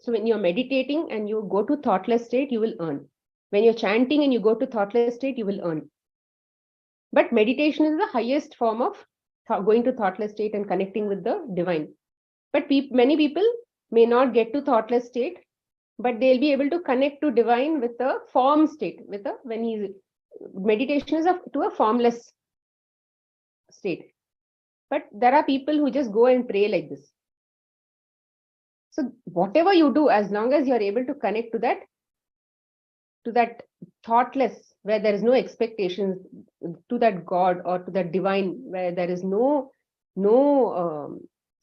So when you're meditating and you go to thoughtless state, you will earn. When you're chanting and you go to thoughtless state, you will earn. But meditation is the highest form of going to thoughtless state and connecting with the divine. But many people may not get to thoughtless state, but they'll be able to connect to divine with a form state. When he's meditation is to a formless state. But there are people who just go and pray like this. So whatever you do, as long as you're able to connect to that thoughtless, where there is no expectations, to that God or to that divine, where there is no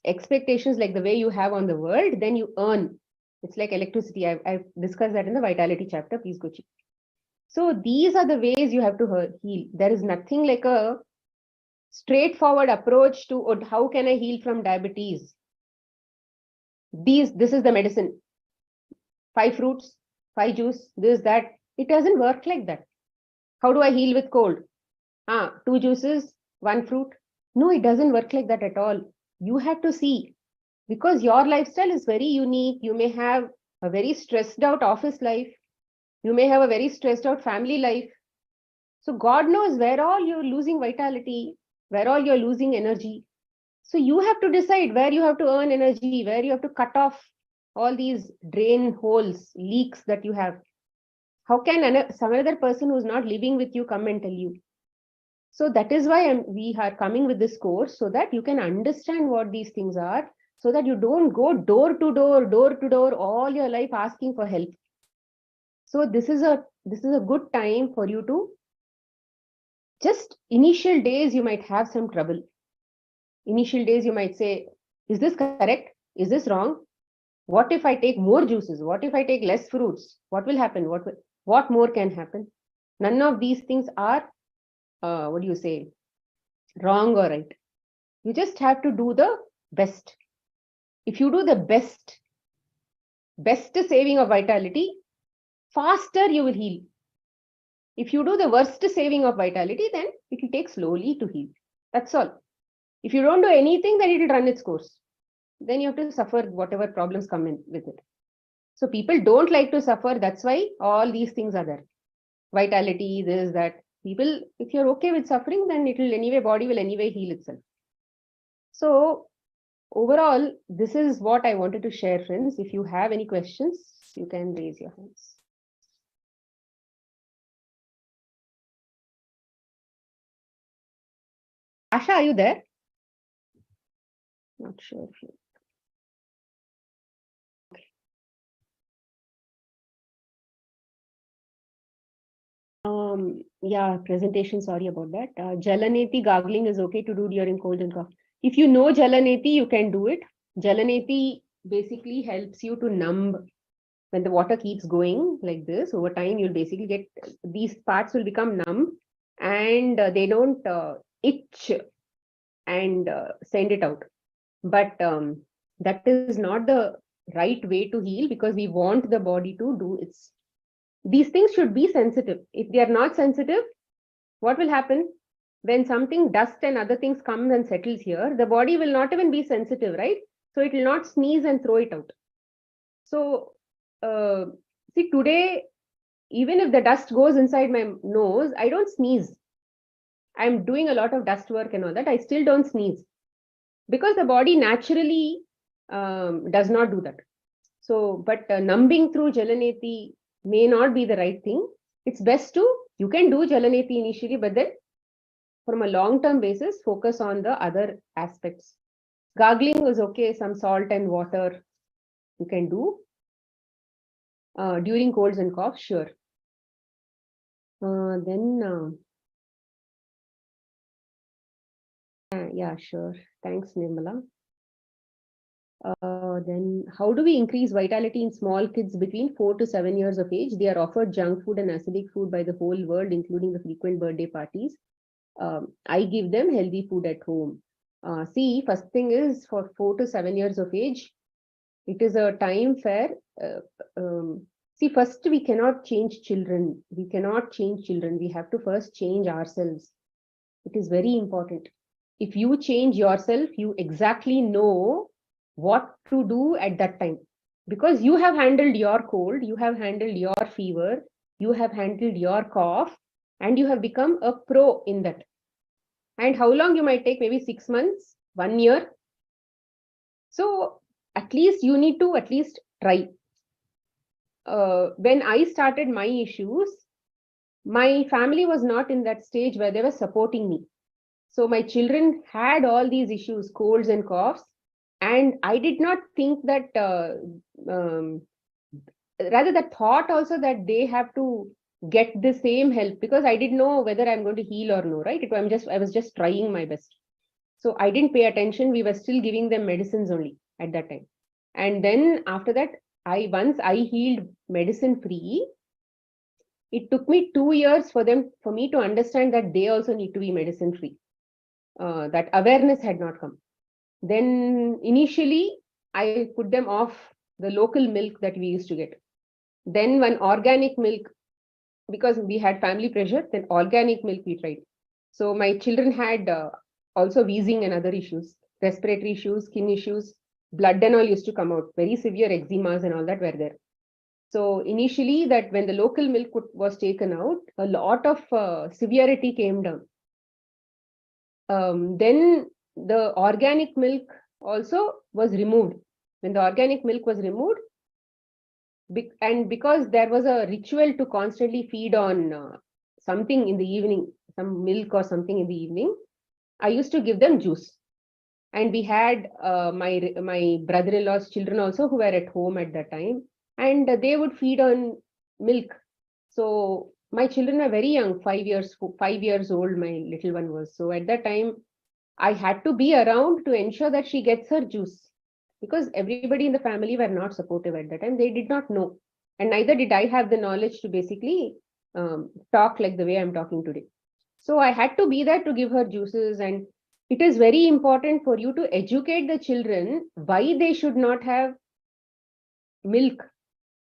expectations like the way you have on the world, then you earn. It's like electricity. I've discussed that in the vitality chapter. Please go check. So these are the ways you have to heal. There is nothing like a straightforward approach to how can I heal from diabetes. This is the medicine. 5 fruits, 5 juice, this, that. It doesn't work like that. How do I heal with cold? 2 juices, 1 fruit. No, it doesn't work like that at all. You have to see, because your lifestyle is very unique. You may have a very stressed out office life. You may have a very stressed out family life. So God knows where all you're losing vitality, where all you're losing energy. So you have to decide where you have to earn energy, where you have to cut off all these drain holes, leaks that you have. How can some other person who's not living with you come and tell you? So that is why we are coming with this course, so that you can understand what these things are, so that you don't go door to door all your life asking for help. So this is a good time for you to just initial days, you might have some trouble. Initial days, you might say, is this correct? Is this wrong? What if I take more juices? What if I take less fruits? What will happen? What more can happen? None of these things are, wrong or right. You just have to do the best. If you do the best saving of vitality, faster you will heal. If you do the worst saving of vitality, then it will take slowly to heal. That's all. If you don't do anything, then it will run its course. Then you have to suffer whatever problems come in with it. So people don't like to suffer. That's why all these things are there. Vitality, this, that. People, if you're okay with suffering, then body will anyway heal itself. So overall, this is what I wanted to share, friends. If you have any questions, you can raise your hands. Asha, are you there? Not sure if you... Yeah, presentation, sorry about that. Jalaneti gargling is okay to do during cold and cough. If you know Jalaneti, you can do it. Jalaneti basically helps you to numb. When the water keeps going like this, over time, you'll basically get, these parts will become numb, and they don't itch and send it out. But that is not the right way to heal, because we want the body to do its... These things should be sensitive. If they are not sensitive, what will happen? When something, dust and other things comes and settles here, the body will not even be sensitive, right? So it will not sneeze and throw it out. So see, today, even if the dust goes inside my nose, I don't sneeze. I'm doing a lot of dust work and all that. I still don't sneeze, because the body naturally does not do that. So, but numbing through Jalaneti may not be the right thing. It's best you can do Jalaneti initially, but then from a long-term basis, focus on the other aspects. Gargling is okay, some salt and water you can do. During colds and coughs, sure. Yeah, sure. Thanks, Nirmala. Then how do we increase vitality in small kids between 4 to 7 years of age? They are offered junk food and acidic food by the whole world, including the frequent birthday parties. I give them healthy food at home. See, first thing is for 4 to 7 years of age, it is a time where, uh, see, first we cannot change children. We cannot change children. We have to first change ourselves. It is very important. If you change yourself, you exactly know what to do at that time. Because you have handled your cold, you have handled your fever, you have handled your cough, and you have become a pro in that. And how long you might take? Maybe 6 months, 1 year. So at least you need to at least try. When I started my issues, my family was not in that stage where they were supporting me. So my children had all these issues, colds and coughs, and I did not think that, rather the thought also that they have to get the same help, because I didn't know whether I'm going to heal or no, right? I was just trying my best. So I didn't pay attention. We were still giving them medicines only at that time. And then after that, once I healed medicine free, it took me 2 years for me to understand that they also need to be medicine free. That awareness had not come. Then initially, I put them off the local milk that we used to get. Then one organic milk, because we had family pressure, then organic milk we tried. So my children had also wheezing and other issues, respiratory issues, skin issues, blood and all used to come out. Very severe eczemas and all that were there. So initially, that when the local milk was taken out, a lot of severity came down. Then the organic milk also was removed. When the organic milk was removed, and because there was a ritual to constantly feed on something in the evening, some milk or something in the evening, I used to give them juice. And we had my brother-in-law's children also who were at home at that time, and they would feed on milk. So my children were very young, 5 years old, my little one was. So at that time, I had to be around to ensure that she gets her juice, because everybody in the family were not supportive at that time. They did not know. And neither did I have the knowledge to basically talk like the way I'm talking today. So I had to be there to give her juices. And it is very important for you to educate the children why they should not have milk.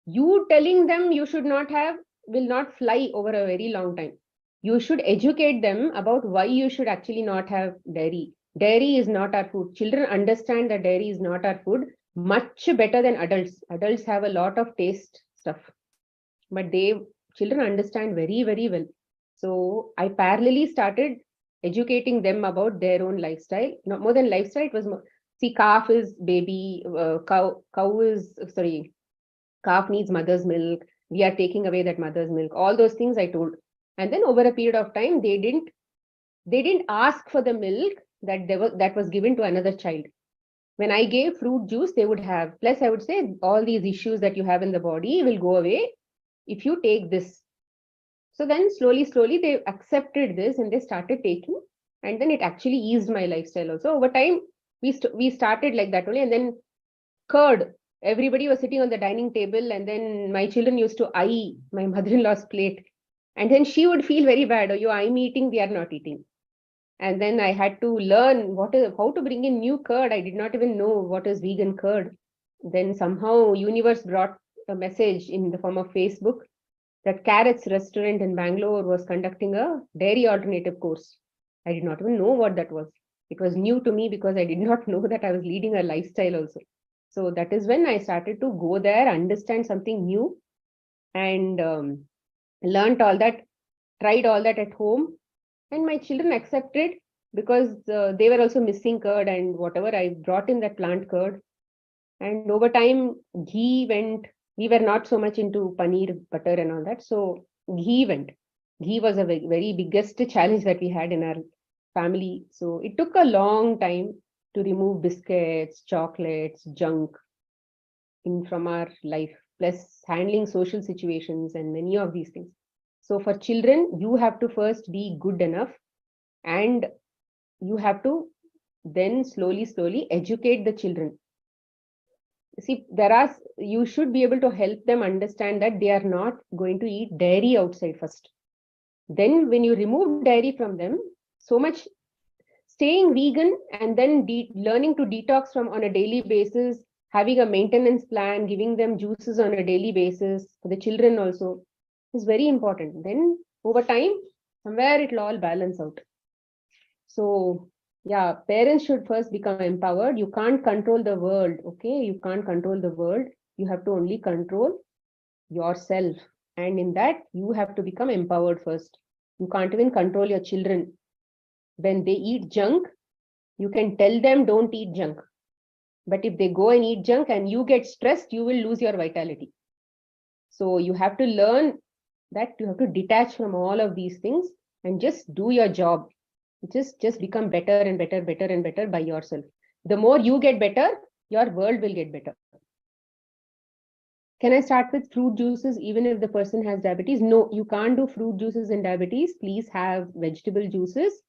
You telling them you should not have will not fly over a very long time. You should educate them about why you should actually not have dairy. Dairy is not our food. Children understand that dairy is not our food much better than adults. Adults have a lot of taste stuff, but children understand very, very well. So I parallelly started educating them about their own lifestyle. Not more than lifestyle, it was more, see, calf is baby, calf needs mother's milk. We are taking away that mother's milk. All those things I told. And then over a period of time, they didn't ask for the milk that was given to another child. When I gave fruit juice, they would have. Plus, I would say all these issues that you have in the body will go away if you take this. So then slowly, they accepted this and they started taking. And then it actually eased my lifestyle also. Over time, we started like that only. And then curd. Everybody was sitting on the dining table, and then my children used to eye my mother-in-law's plate. And then she would feel very bad. Oh, I'm eating, they are not eating. And then I had to learn how to bring in new curd. I did not even know what is vegan curd. Then somehow universe brought a message in the form of Facebook that Carrots restaurant in Bangalore was conducting a dairy alternative course. I did not even know what that was. It was new to me because I did not know that I was leading a lifestyle also. So that is when I started to go there, understand something new, and learned all that, tried all that at home. And my children accepted, because they were also missing curd, and whatever I brought in that plant curd. And over time, ghee went. We were not so much into paneer, butter and all that. So ghee went. Ghee was a very biggest challenge that we had in our family. So it took a long time to remove biscuits, chocolates, junk from our life, plus handling social situations and many of these things. So for children, you have to first be good enough, and you have to then slowly educate the children. See, you should be able to help them understand that they are not going to eat dairy outside first. Then when you remove dairy from them, so much staying vegan and then learning to detox from on a daily basis, having a maintenance plan, giving them juices on a daily basis for the children also is very important. Then over time, somewhere it'll all balance out. So yeah, parents should first become empowered. You can't control the world, okay? You can't control the world. You have to only control yourself. And in that, you have to become empowered first. You can't even control your children. When they eat junk, you can tell them don't eat junk. But if they go and eat junk and you get stressed, you will lose your vitality. So you have to learn that you have to detach from all of these things and just do your job. Just become better and better, better and better by yourself. The more you get better, your world will get better. Can I start with fruit juices even if the person has diabetes? No, you can't do fruit juices in diabetes. Please have vegetable juices.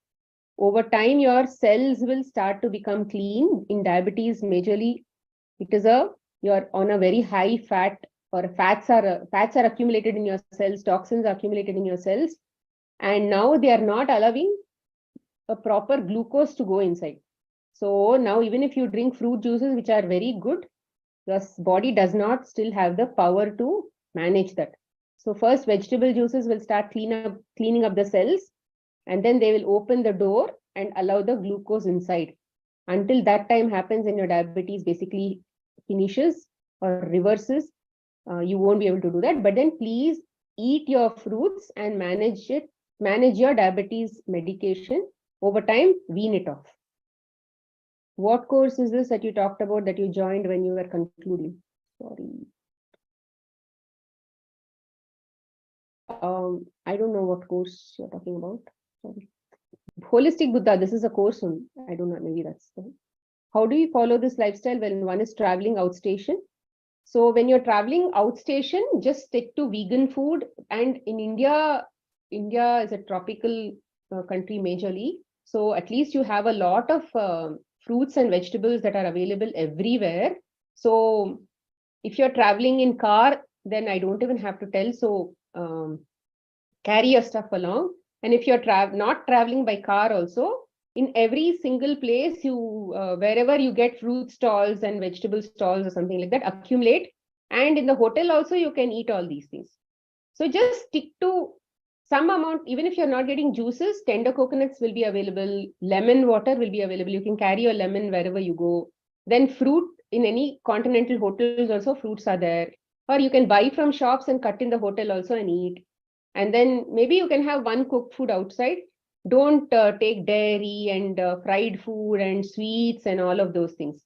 Over time, your cells will start to become clean. In diabetes, majorly, it is you're on a very high fat, or fats are accumulated in your cells, toxins are accumulated in your cells, and now they are not allowing a proper glucose to go inside. So now even if you drink fruit juices, which are very good, your body does not still have the power to manage that. So first vegetable juices will start cleaning up the cells, and then they will open the door and allow the glucose inside. Until that time happens and your diabetes basically finishes or reverses, you won't be able to do that. But then please eat your fruits and manage your diabetes medication. Over time, wean it off. What course is this that you talked about that you joined when you were concluding? Sorry. I don't know what course you're talking about. Sorry. Holistic Buddha, this is a course only. I don't know, maybe that's the... How do you follow this lifestyle when one is traveling outstation? So when you're traveling outstation, just stick to vegan food. And in India is a tropical country majorly. So at least you have a lot of fruits and vegetables that are available everywhere. So if you're traveling in car, then I don't even have to tell. So carry your stuff along. And if you're not traveling by car also, in every single place, you wherever you get fruit stalls and vegetable stalls or something like that, accumulate. And in the hotel also, you can eat all these things. So just stick to some amount. Even if you're not getting juices, tender coconuts will be available. Lemon water will be available. You can carry your lemon wherever you go. Then fruit in any continental hotels also, fruits are there. Or you can buy from shops and cut in the hotel also and eat. And then maybe you can have one cooked food outside. Don't take dairy and fried food and sweets and all of those things.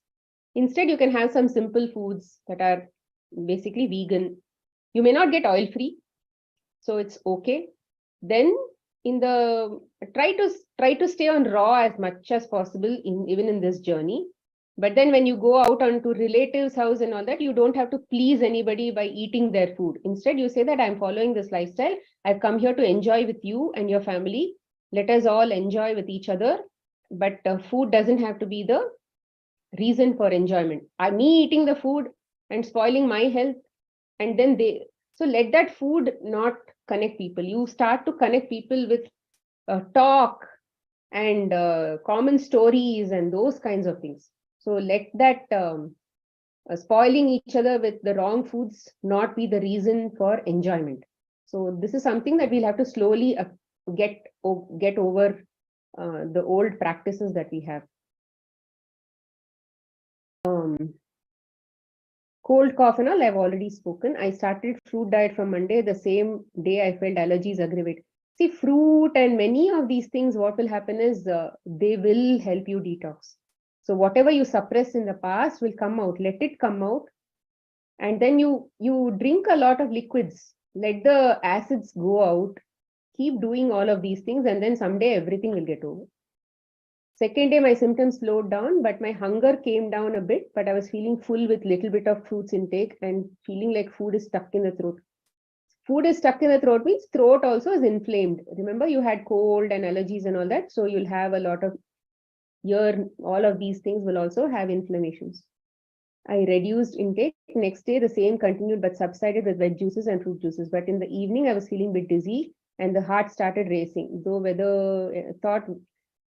Instead, you can have some simple foods that are basically vegan. You may not get oil free, so it's okay. Then try to stay on raw as much as possible even in this journey. But then when you go out onto relatives' house and all that, you don't have to please anybody by eating their food. Instead, you say that I'm following this lifestyle. I've come here to enjoy with you and your family. Let us all enjoy with each other. But food doesn't have to be the reason for enjoyment. Me eating the food and spoiling my health, and then so let that food not connect people. You start to connect people with talk and common stories and those kinds of things. So let that spoiling each other with the wrong foods not be the reason for enjoyment. So this is something that we'll have to slowly get over the old practices that we have. Cold cough and all, I've already spoken. I started fruit diet from Monday. The same day I felt allergies aggravate. See, fruit and many of these things, what will happen is they will help you detox. So whatever you suppress in the past will come out. Let it come out. And then you drink a lot of liquids. Let the acids go out. Keep doing all of these things, and then someday everything will get over. Second day, my symptoms slowed down, but my hunger came down a bit, but I was feeling full with little bit of fruits intake and feeling like food is stuck in the throat. Food is stuck in the throat means throat also is inflamed. Remember, you had cold and allergies and all that. So you'll have a lot of all of these things will also have inflammations. I reduced intake. Next day, the same continued but subsided with veg juices and fruit juices. But in the evening, I was feeling a bit dizzy and the heart started racing. Though whether thought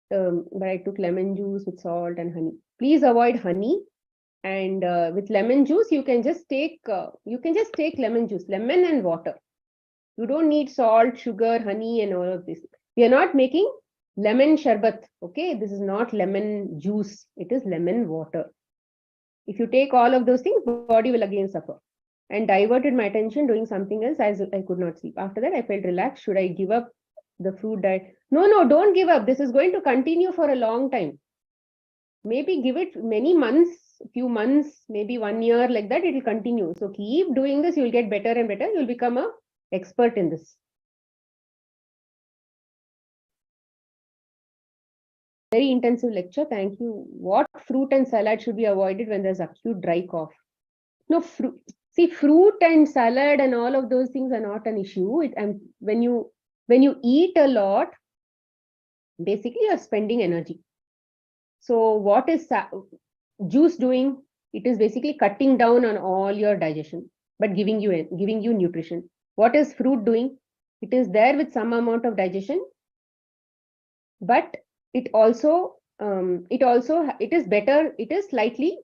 but I took lemon juice with salt and honey. Please avoid honey. And with lemon juice, you can just take lemon juice, lemon and water. You don't need salt, sugar, honey, and all of this. We are not making lemon sharbat. Okay, this is not lemon juice. It is lemon water. If you take all of those things, body will again suffer. And diverted my attention doing something else as I could not sleep. After that, I felt relaxed. Should I give up the fruit diet? No, don't give up. This is going to continue for a long time. Maybe give it many months, few months, maybe 1 year, like that, it will continue. So keep doing this, you'll get better and better. You'll become an expert in this. Very intensive lecture. Thank you. What fruit and salad should be avoided when there's acute dry cough? No, fruit and salad and all of those things are not an issue. When you eat a lot, basically you're spending energy. So what is juice doing? It is basically cutting down on all your digestion, but giving you nutrition. What is fruit doing? It is there with some amount of digestion, but it is better. It is slightly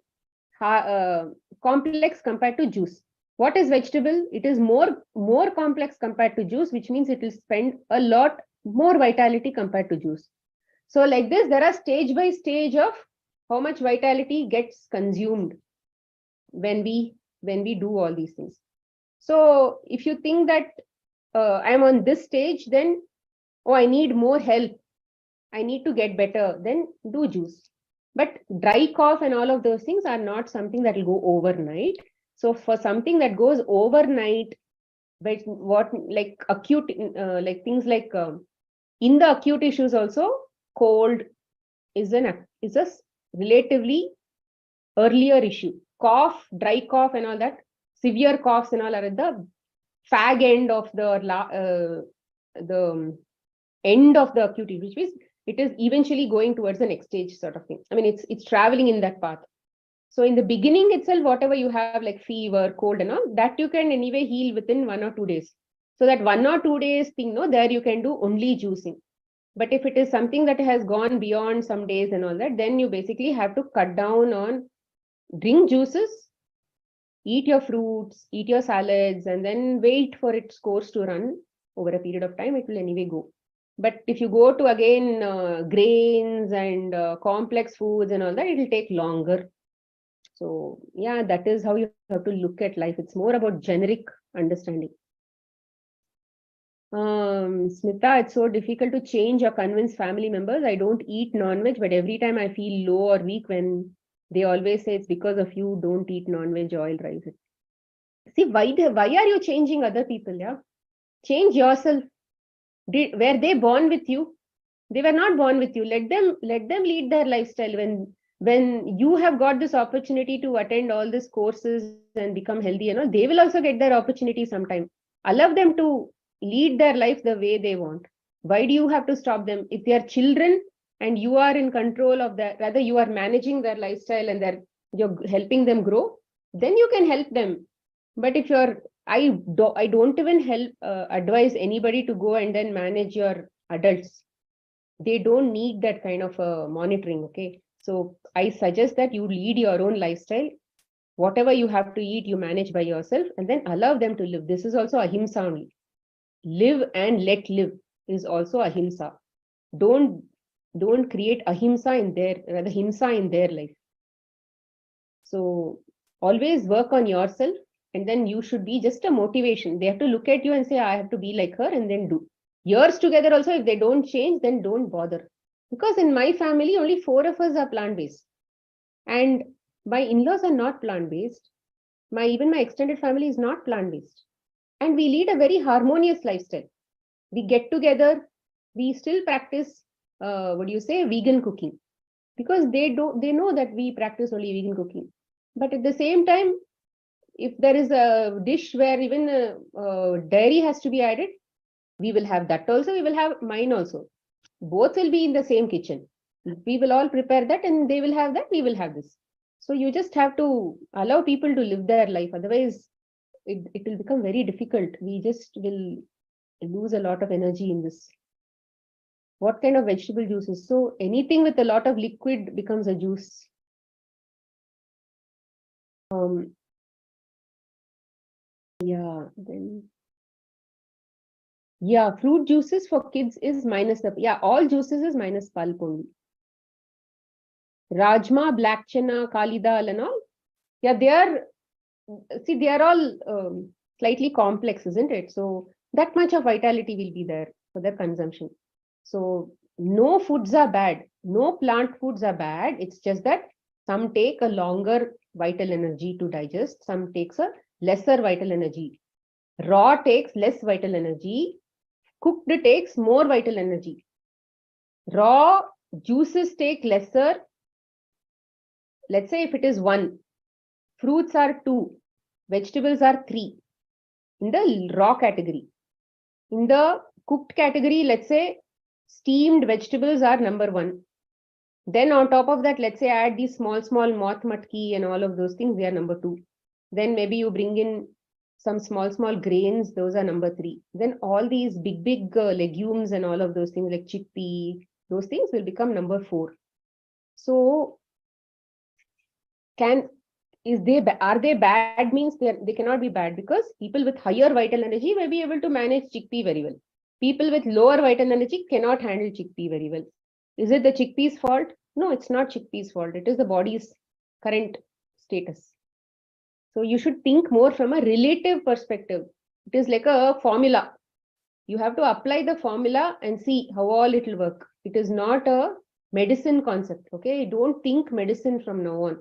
complex compared to juice. What is vegetable? It is more complex compared to juice, which means it will spend a lot more vitality compared to juice. So like this, there are stage by stage of how much vitality gets consumed when we do all these things. So if you think that I'm on this stage, then I need more help, I need to get better, then do juice. But dry cough and all of those things are not something that will go overnight. So for something that goes overnight, but what like acute, like things like in the acute issues also, cold is a relatively earlier issue. Cough, dry cough and all that, severe coughs and all are at the fag end of the end of the acute issue, which means it is eventually going towards the next stage sort of thing. I mean, it's traveling in that path. So in the beginning itself, whatever you have like fever, cold and all, that you can anyway heal within 1 or 2 days. So that 1 or 2 days thing, there you can do only juicing. But if it is something that has gone beyond some days and all that, then you basically have to cut down on drink juices, eat your fruits, eat your salads, and then wait for its course to run over a period of time. It will anyway go. But if you go to again grains and complex foods and all that, it will take longer. So yeah, that is how you have to look at life. It's more about generic understanding. Smita, it's so difficult to change or convince family members. I don't eat non-veg, but every time I feel low or weak when they always say it's because of you, don't eat non-veg, oil, rice. See, why are you changing other people? Yeah, change yourself. Were they born with you? They were not born with you. Let them lead their lifestyle. When you have got this opportunity to attend all these courses and become healthy, they will also get their opportunity sometime. Allow them to lead their life the way they want. Why do you have to stop them? If they are children and you are in control of that, rather you are managing their lifestyle and you're helping them grow, then you can help them. But if I don't even advise anybody to go and then manage your adults. They don't need that kind of monitoring. Okay, so I suggest that you lead your own lifestyle. Whatever you have to eat, you manage by yourself, and then allow them to live. This is also ahimsa only. Live and let live is also ahimsa. Don't create ahimsa in rather himsa in their life. So always work on yourself, and then you should be just a motivation. They have to look at you and say, I have to be like her, and then do. Years together also, if they don't change, then don't bother. Because in my family, only 4 of us are plant-based. And my in-laws are not plant-based. Even my extended family is not plant-based. And we lead a very harmonious lifestyle. We get together, we still practice, vegan cooking. Because they know that we practice only vegan cooking. But at the same time, if there is a dish where even dairy has to be added, we will have that also, we will have mine also. Both will be in the same kitchen. We will all prepare that and they will have that, we will have this. So you just have to allow people to live their life. Otherwise, it will become very difficult. We just will lose a lot of energy in this. What kind of vegetable juices? So anything with a lot of liquid becomes a juice. Yeah, then yeah, fruit juices for kids is minus the, yeah, all juices is minus pulp only. Rajma, black chana, kali dal and all. Yeah, they are, see, they are all slightly complex, isn't it? So that much of vitality will be there for their consumption. So no foods are bad. No plant foods are bad. It's just that some take a longer vital energy to digest. Some takes a lesser vital energy. Raw takes less vital energy. Cooked takes more vital energy. Raw juices take lesser. Let's say if it is 1, fruits are 2, vegetables are 3 in the raw category. In the cooked category, let's say steamed vegetables are number 1. Then on top of that, let's say add these small moth matki and all of those things, they are number 2. Then maybe you bring in some small grains, those are number 3. Then all these big legumes and all of those things like chickpea, those things will become number 4. So are they bad means they cannot be bad, because people with higher vital energy may be able to manage chickpea very well. People with lower vital energy cannot handle chickpea very well. Is it the chickpea's fault? No, it's not chickpea's fault. It is the body's current status. So you should think more from a relative perspective. It is like a formula. You have to apply the formula and see how all it will work. It is not a medicine concept. Okay, don't think medicine from now on.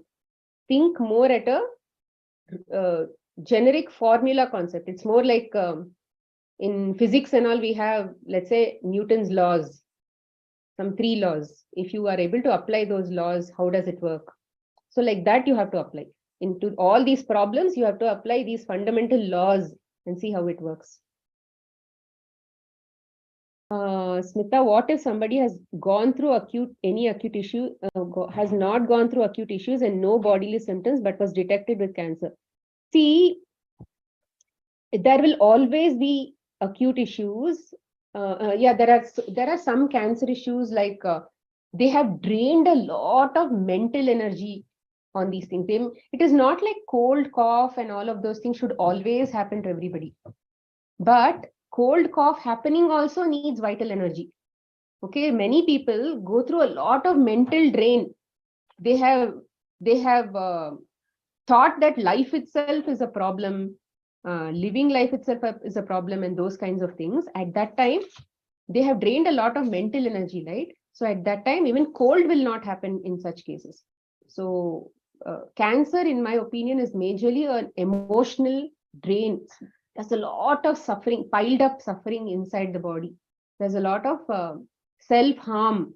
Think more at a generic formula concept. It's more like in physics and all, we have, let's say, Newton's laws, some 3 laws. If you are able to apply those laws, how does it work? So like that, you have to apply. Into all these problems, you have to apply these fundamental laws and see how it works. Smita, what if somebody has gone through any acute issue, has not gone through acute issues and no bodily symptoms, but was detected with cancer? See, there will always be acute issues. Yeah, there are some cancer issues like they have drained a lot of mental energy on these things. It is not like cold cough and all of those things should always happen to everybody. But cold cough happening also needs vital energy. Okay, many people go through a lot of mental drain. They have thought that life itself is a problem, living life itself is a problem, and those kinds of things. At that time, they have drained a lot of mental energy, right? So at that time, even cold will not happen in such cases. So cancer, in my opinion, is majorly an emotional drain. There's a lot of suffering, piled up suffering inside the body. There's a lot of self-harm,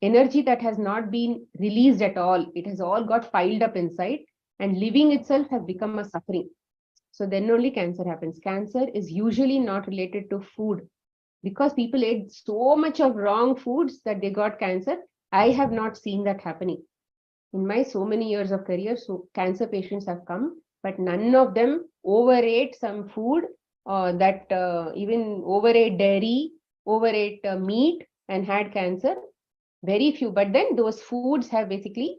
energy that has not been released at all. It has all got piled up inside, and living itself has become a suffering. So then only cancer happens. Cancer is usually not related to food, because people ate so much of wrong foods that they got cancer. I have not seen that happening. In my so many years of career, so cancer patients have come, but none of them overate some food that even overate dairy, overate meat and had cancer. Very few, but then those foods have basically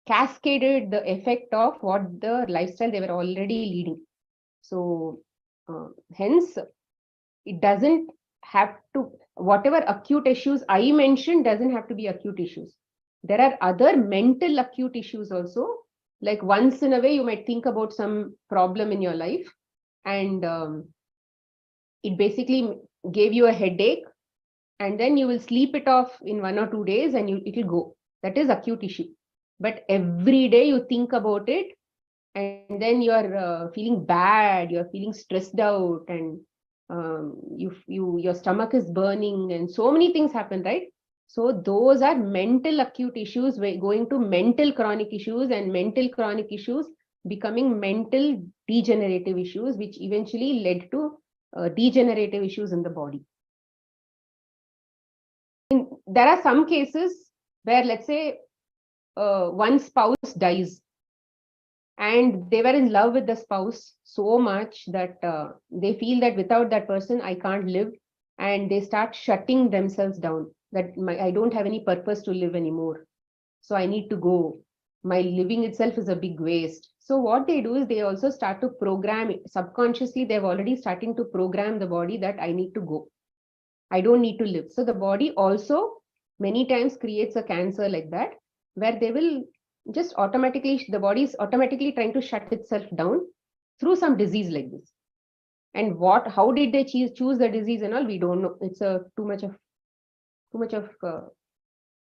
cascaded the effect of what the lifestyle they were already leading. So hence, it doesn't have to, whatever acute issues I mentioned doesn't have to be acute issues. There are other mental acute issues also. Like once in a way, you might think about some problem in your life, and it basically gave you a headache, and then you will sleep it off in 1 or 2 days and it will go. That is acute issue. But every day you think about it, and then you are feeling bad, you're feeling stressed out, and your stomach is burning, and so many things happen, right? So those are mental acute issues, going to mental chronic issues, and mental chronic issues becoming mental degenerative issues, which eventually led to degenerative issues in the body. There are some cases where, let's say, one spouse dies and they were in love with the spouse so much that they feel that without that person, I can't live. and they start shutting themselves down, that I don't have any purpose to live anymore, so I need to go. My living itself is a big waste. So what they do is they also start to program it. Subconsciously, they've already starting to program the body that I need to go. I don't need to live. So the body also many times creates a cancer like that, where they will just automatically, the body is automatically trying to shut itself down through some disease like this. And how did they choose the disease and all? We don't know. It's too much of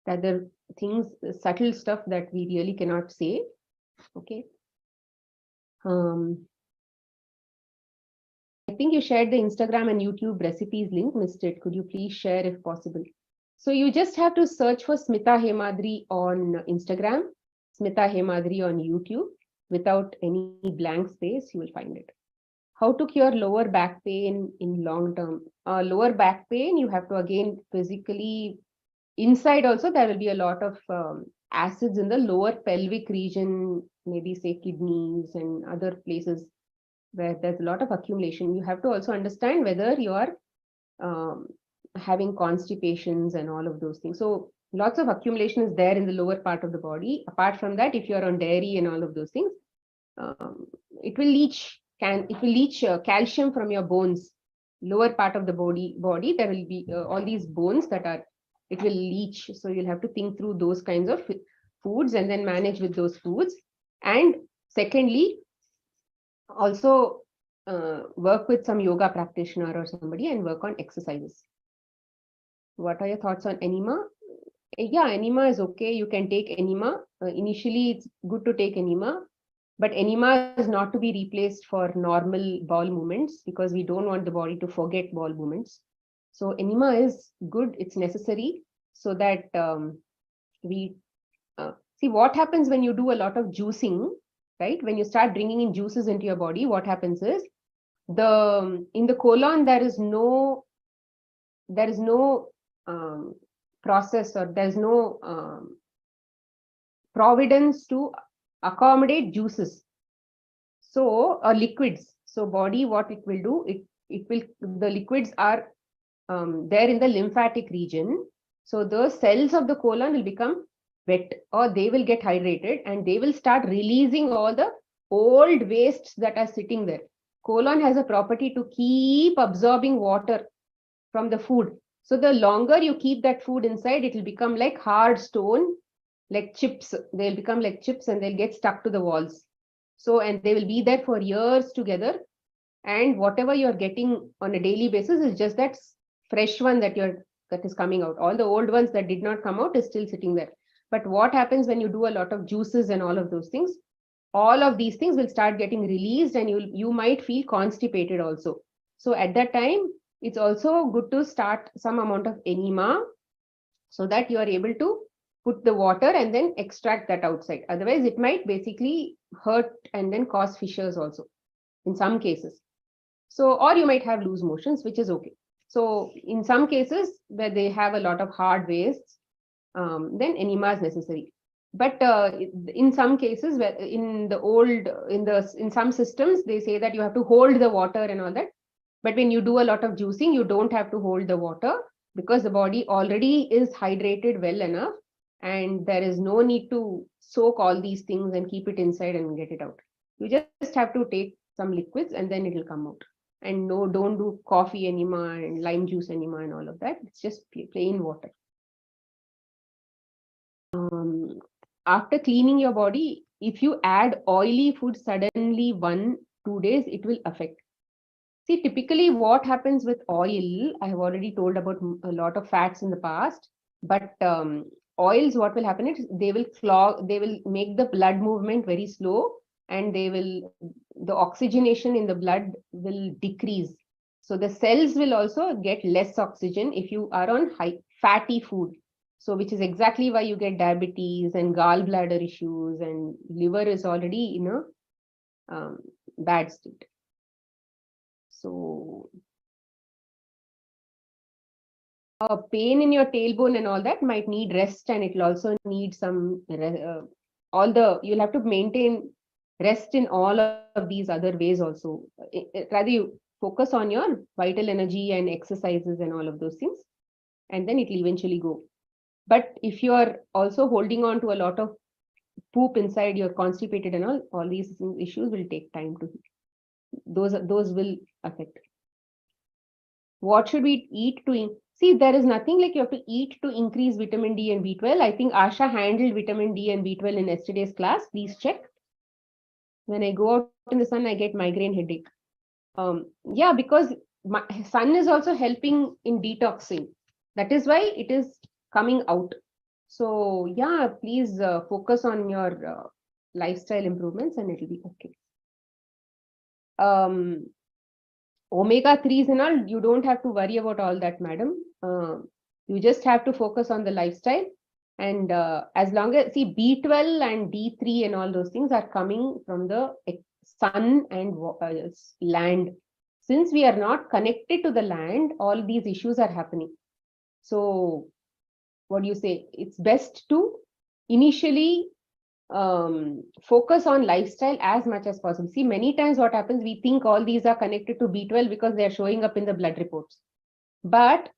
other things, subtle stuff that we really cannot say. Okay. I think you shared the Instagram and YouTube recipes link. Missed it. Could you please share if possible? So you just have to search for Smita Hemadri on Instagram, Smita Hemadri on YouTube. Without any blank space, you will find it. How to cure lower back pain in long term? Lower back pain, you have to again physically, inside also there will be a lot of acids in the lower pelvic region, maybe say kidneys and other places where there's a lot of accumulation. You have to also understand whether you are having constipations and all of those things. So lots of accumulation is there in the lower part of the body. Apart from that, if you're on dairy and all of those things, it will leach calcium from your bones. Lower part of the body, there will be all these bones that are, it will leach. So you'll have to think through those kinds of foods and then manage with those foods. And secondly, also work with some yoga practitioner or somebody and work on exercises. What are your thoughts on enema? Yeah, enema is okay. You can take enema. Initially, it's good to take enema, but enema is not to be replaced for normal bowel movements, because we don't want the body to forget bowel movements. So enema is good. It's necessary so that we see what happens when you do a lot of juicing, right? When you start bringing in juices into your body, what happens is in the colon, there is no process, or there's no providence to accommodate juices. So liquids. So body, what it will do, the liquids are there in the lymphatic region. So the cells of the colon will become wet, or they will get hydrated, and they will start releasing all the old wastes that are sitting there. Colon has a property to keep absorbing water from the food. So the longer you keep that food inside, it will become like hard stone, like chips. They'll become like chips and they'll get stuck to the walls. So, and they will be there for years together. And whatever you're getting on a daily basis is just that fresh one that is coming out. All the old ones that did not come out is still sitting there. But what happens when you do a lot of juices and all of those things? All of these things will start getting released, and you might feel constipated also. So at that time, it's also good to start some amount of enema so that you are able to put the water and then extract that outside. Otherwise, it might basically hurt and then cause fissures also in some cases. So, or you might have loose motions, which is okay. So in some cases where they have a lot of hard wastes, then enema is necessary. But in some cases, where in some systems, they say that you have to hold the water and all that. But when you do a lot of juicing, you don't have to hold the water, because the body already is hydrated well enough, and there is no need to soak all these things and keep it inside and get it out. You just have to take some liquids and then it will come out. And no, don't do coffee enema and lime juice enema and all of that. It's just plain water. After cleaning your body, if you add oily food suddenly 1-2 days, it will affect. See, typically what happens with oil, I have already told about a lot of fats in the past, but oils, what will happen is they will clog, they will make the blood movement very slow, and the oxygenation in the blood will decrease. So the cells will also get less oxygen if you are on high fatty food. So which is exactly why you get diabetes and gallbladder issues, and liver is already in a bad state. So pain in your tailbone and all that might need rest, and it will also need some you'll have to maintain rest in all of these other ways also. Rather, you focus on your vital energy and exercises and all of those things, and then it will eventually go. But if you are also holding on to a lot of poop inside, you're constipated and all these issues will take time to heal. Those will affect. What should we eat to see? There is nothing like you have to eat to increase vitamin D and B12. I think Asha handled vitamin D and B12 in yesterday's class. Please check. When I go out in the sun, I get migraine headache. Yeah, because sun is also helping in detoxing. That is why it is coming out. So yeah, please focus on your lifestyle improvements and it'll be okay. Omega-3s and all, you don't have to worry about all that, madam. You just have to focus on the lifestyle. And as long as, see, B12 and D3 and all those things are coming from the sun and land. Since we are not connected to the land, all these issues are happening. So what do you say? It's best to initially focus on lifestyle as much as possible. See, many times what happens, we think all these are connected to B12 because they are showing up in the blood reports. But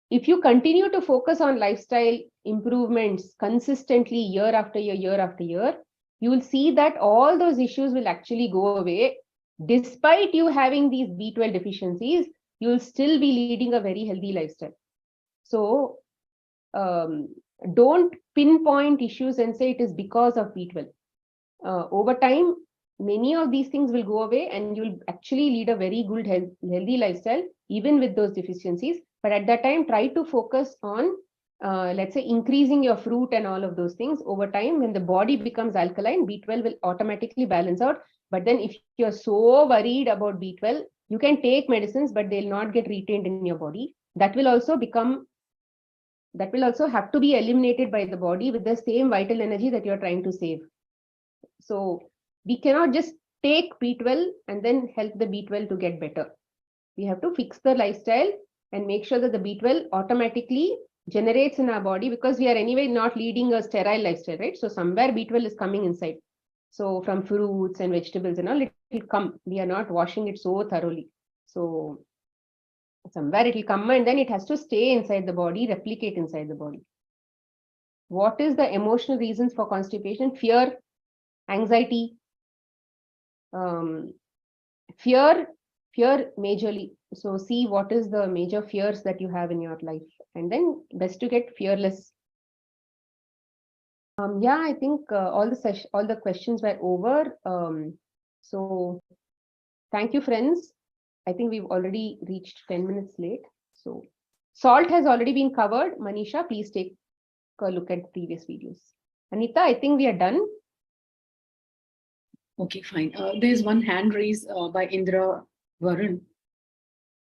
if you continue to focus on lifestyle improvements consistently year after year, you will see that all those issues will actually go away. Despite you having these B12 deficiencies, you will still be leading a very healthy lifestyle. So don't pinpoint issues and say it is because of B12. Over time, many of these things will go away and you'll actually lead a very good healthy lifestyle, even with those deficiencies. But at that time, try to focus on, let's say, increasing your fruit and all of those things. Over time, when the body becomes alkaline, B12 will automatically balance out. But then if you're so worried about B12, you can take medicines, but they'll not get retained in your body. That will also have to be eliminated by the body with the same vital energy that you're trying to save. So we cannot just take B12 and then help the B12 to get better. We have to fix the lifestyle and make sure that the B12 automatically generates in our body, because we are anyway not leading a sterile lifestyle, right? So somewhere B12 is coming inside. So from fruits and vegetables and all, it will come. We are not washing it so thoroughly. So somewhere it will come and then it has to stay inside the body, replicate inside the body. What is the emotional reasons for constipation? Fear, anxiety, fear majorly. So see what is the major fears that you have in your life, and then best to get fearless. Yeah, I think all the questions were over. So thank you, friends. I think we've already reached 10 minutes late. So salt has already been covered. Manisha, please take a look at previous videos. Anita, I think we are done. Okay, fine. There's one hand raised by Indra Varun.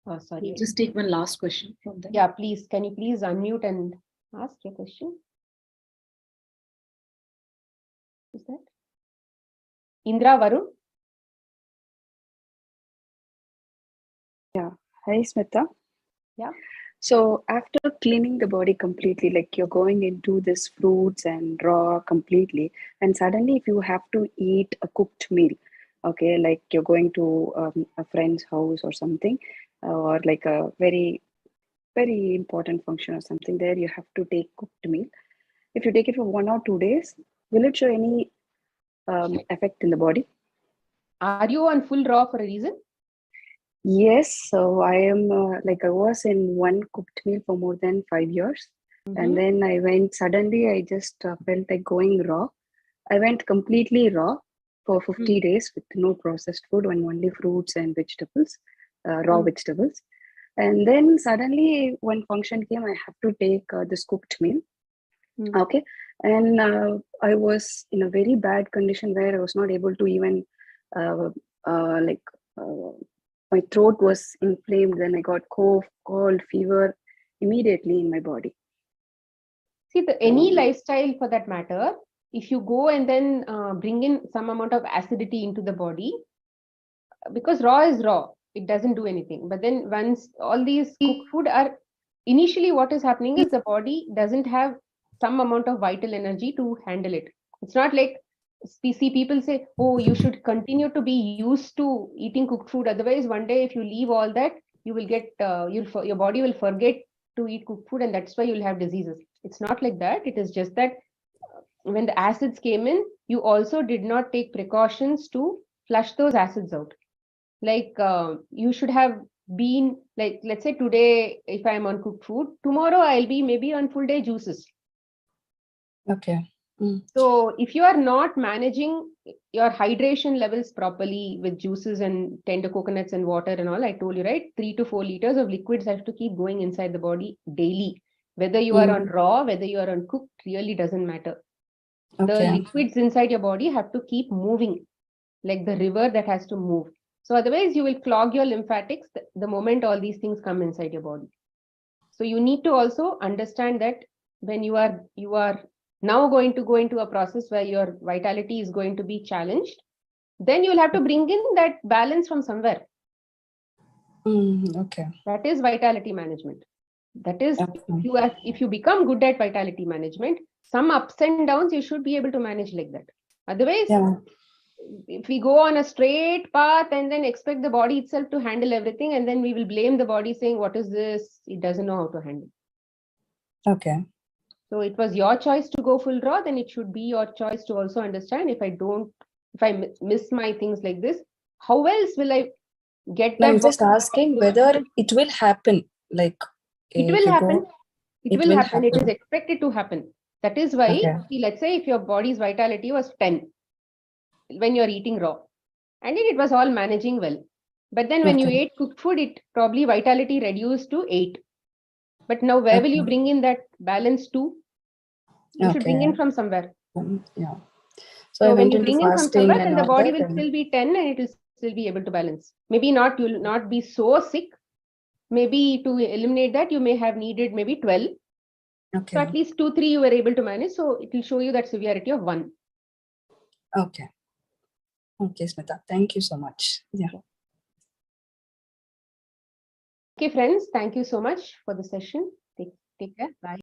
Oh, sorry. We'll just take one last question from them. Yeah, please. Can you please unmute and ask your question? Is that Indra Varun? Yeah. Hi, Smita. Yeah. So after cleaning the body completely, like you're going into this fruits and raw completely, and suddenly if you have to eat a cooked meal, okay, like you're going to a friend's house or something, or like a very, very important function or something, there you have to take cooked meal. If you take it for 1 or 2 days, will it show any effect in the body? Are you on full raw for a reason? Yes, so I am I was in one cooked meal for more than 5 years. And then I went, suddenly I just felt like going raw. I went completely raw for 50 days with no processed food and only fruits and vegetables, raw vegetables. And then suddenly when function came, I have to take this cooked meal. Okay. And I was in a very bad condition where I was not able to even my throat was inflamed, then I got cough, cold, fever immediately in my body. See, any lifestyle for that matter, if you go and then bring in some amount of acidity into the body, because raw is raw, it doesn't do anything. But then once all these cooked food are, initially what is happening is the body doesn't have some amount of vital energy to handle it. It's not like see people say, oh, you should continue to be used to eating cooked food. Otherwise, one day if you leave all that, you will get, your body will forget to eat cooked food, and that's why you'll have diseases. It's not like that. It is just that when the acids came in, you also did not take precautions to flush those acids out. Like you should have been, like, let's say today, if I'm on cooked food, tomorrow I'll be maybe on full day juices. Okay. So if you are not managing your hydration levels properly with juices and tender coconuts and water and all, I told you, right? 3 to 4 liters of liquids have to keep going inside the body daily. Whether you are on raw, whether you are on cooked, really doesn't matter. The liquids inside your body have to keep moving, like the river that has to move. So otherwise you will clog your lymphatics the moment all these things come inside your body. So you need to also understand that when you are now going to go into a process where your vitality is going to be challenged, then you will have to bring in that balance from somewhere. Okay. That is vitality management. That is, if you become good at vitality management, some ups and downs you should be able to manage like that. Otherwise, if we go on a straight path and then expect the body itself to handle everything, and then we will blame the body saying, what is this? It doesn't know how to handle. Okay. So it was your choice to go full raw, then it should be your choice to also understand, if I miss my things like this, how else will I get that? I'm just asking whether it will happen. Like, it will happen. It will happen. It is expected to happen. That is why, see, let's say if your body's vitality was 10 when you're eating raw, and then it was all managing well. But then when you ate cooked food, it probably vitality reduced to 8. But now where will you bring in that balance to? You should bring in from somewhere. So when you bring in from somewhere, then the body will still be 10 and it will still be able to balance. Maybe not, you'll not be so sick. Maybe to eliminate that, you may have needed maybe 12. So at least 2, 3 you were able to manage. So it will show you that severity of 1. Okay, Smita. Thank you so much. Yeah. Okay, friends. Thank you so much for the session. Take care. Bye.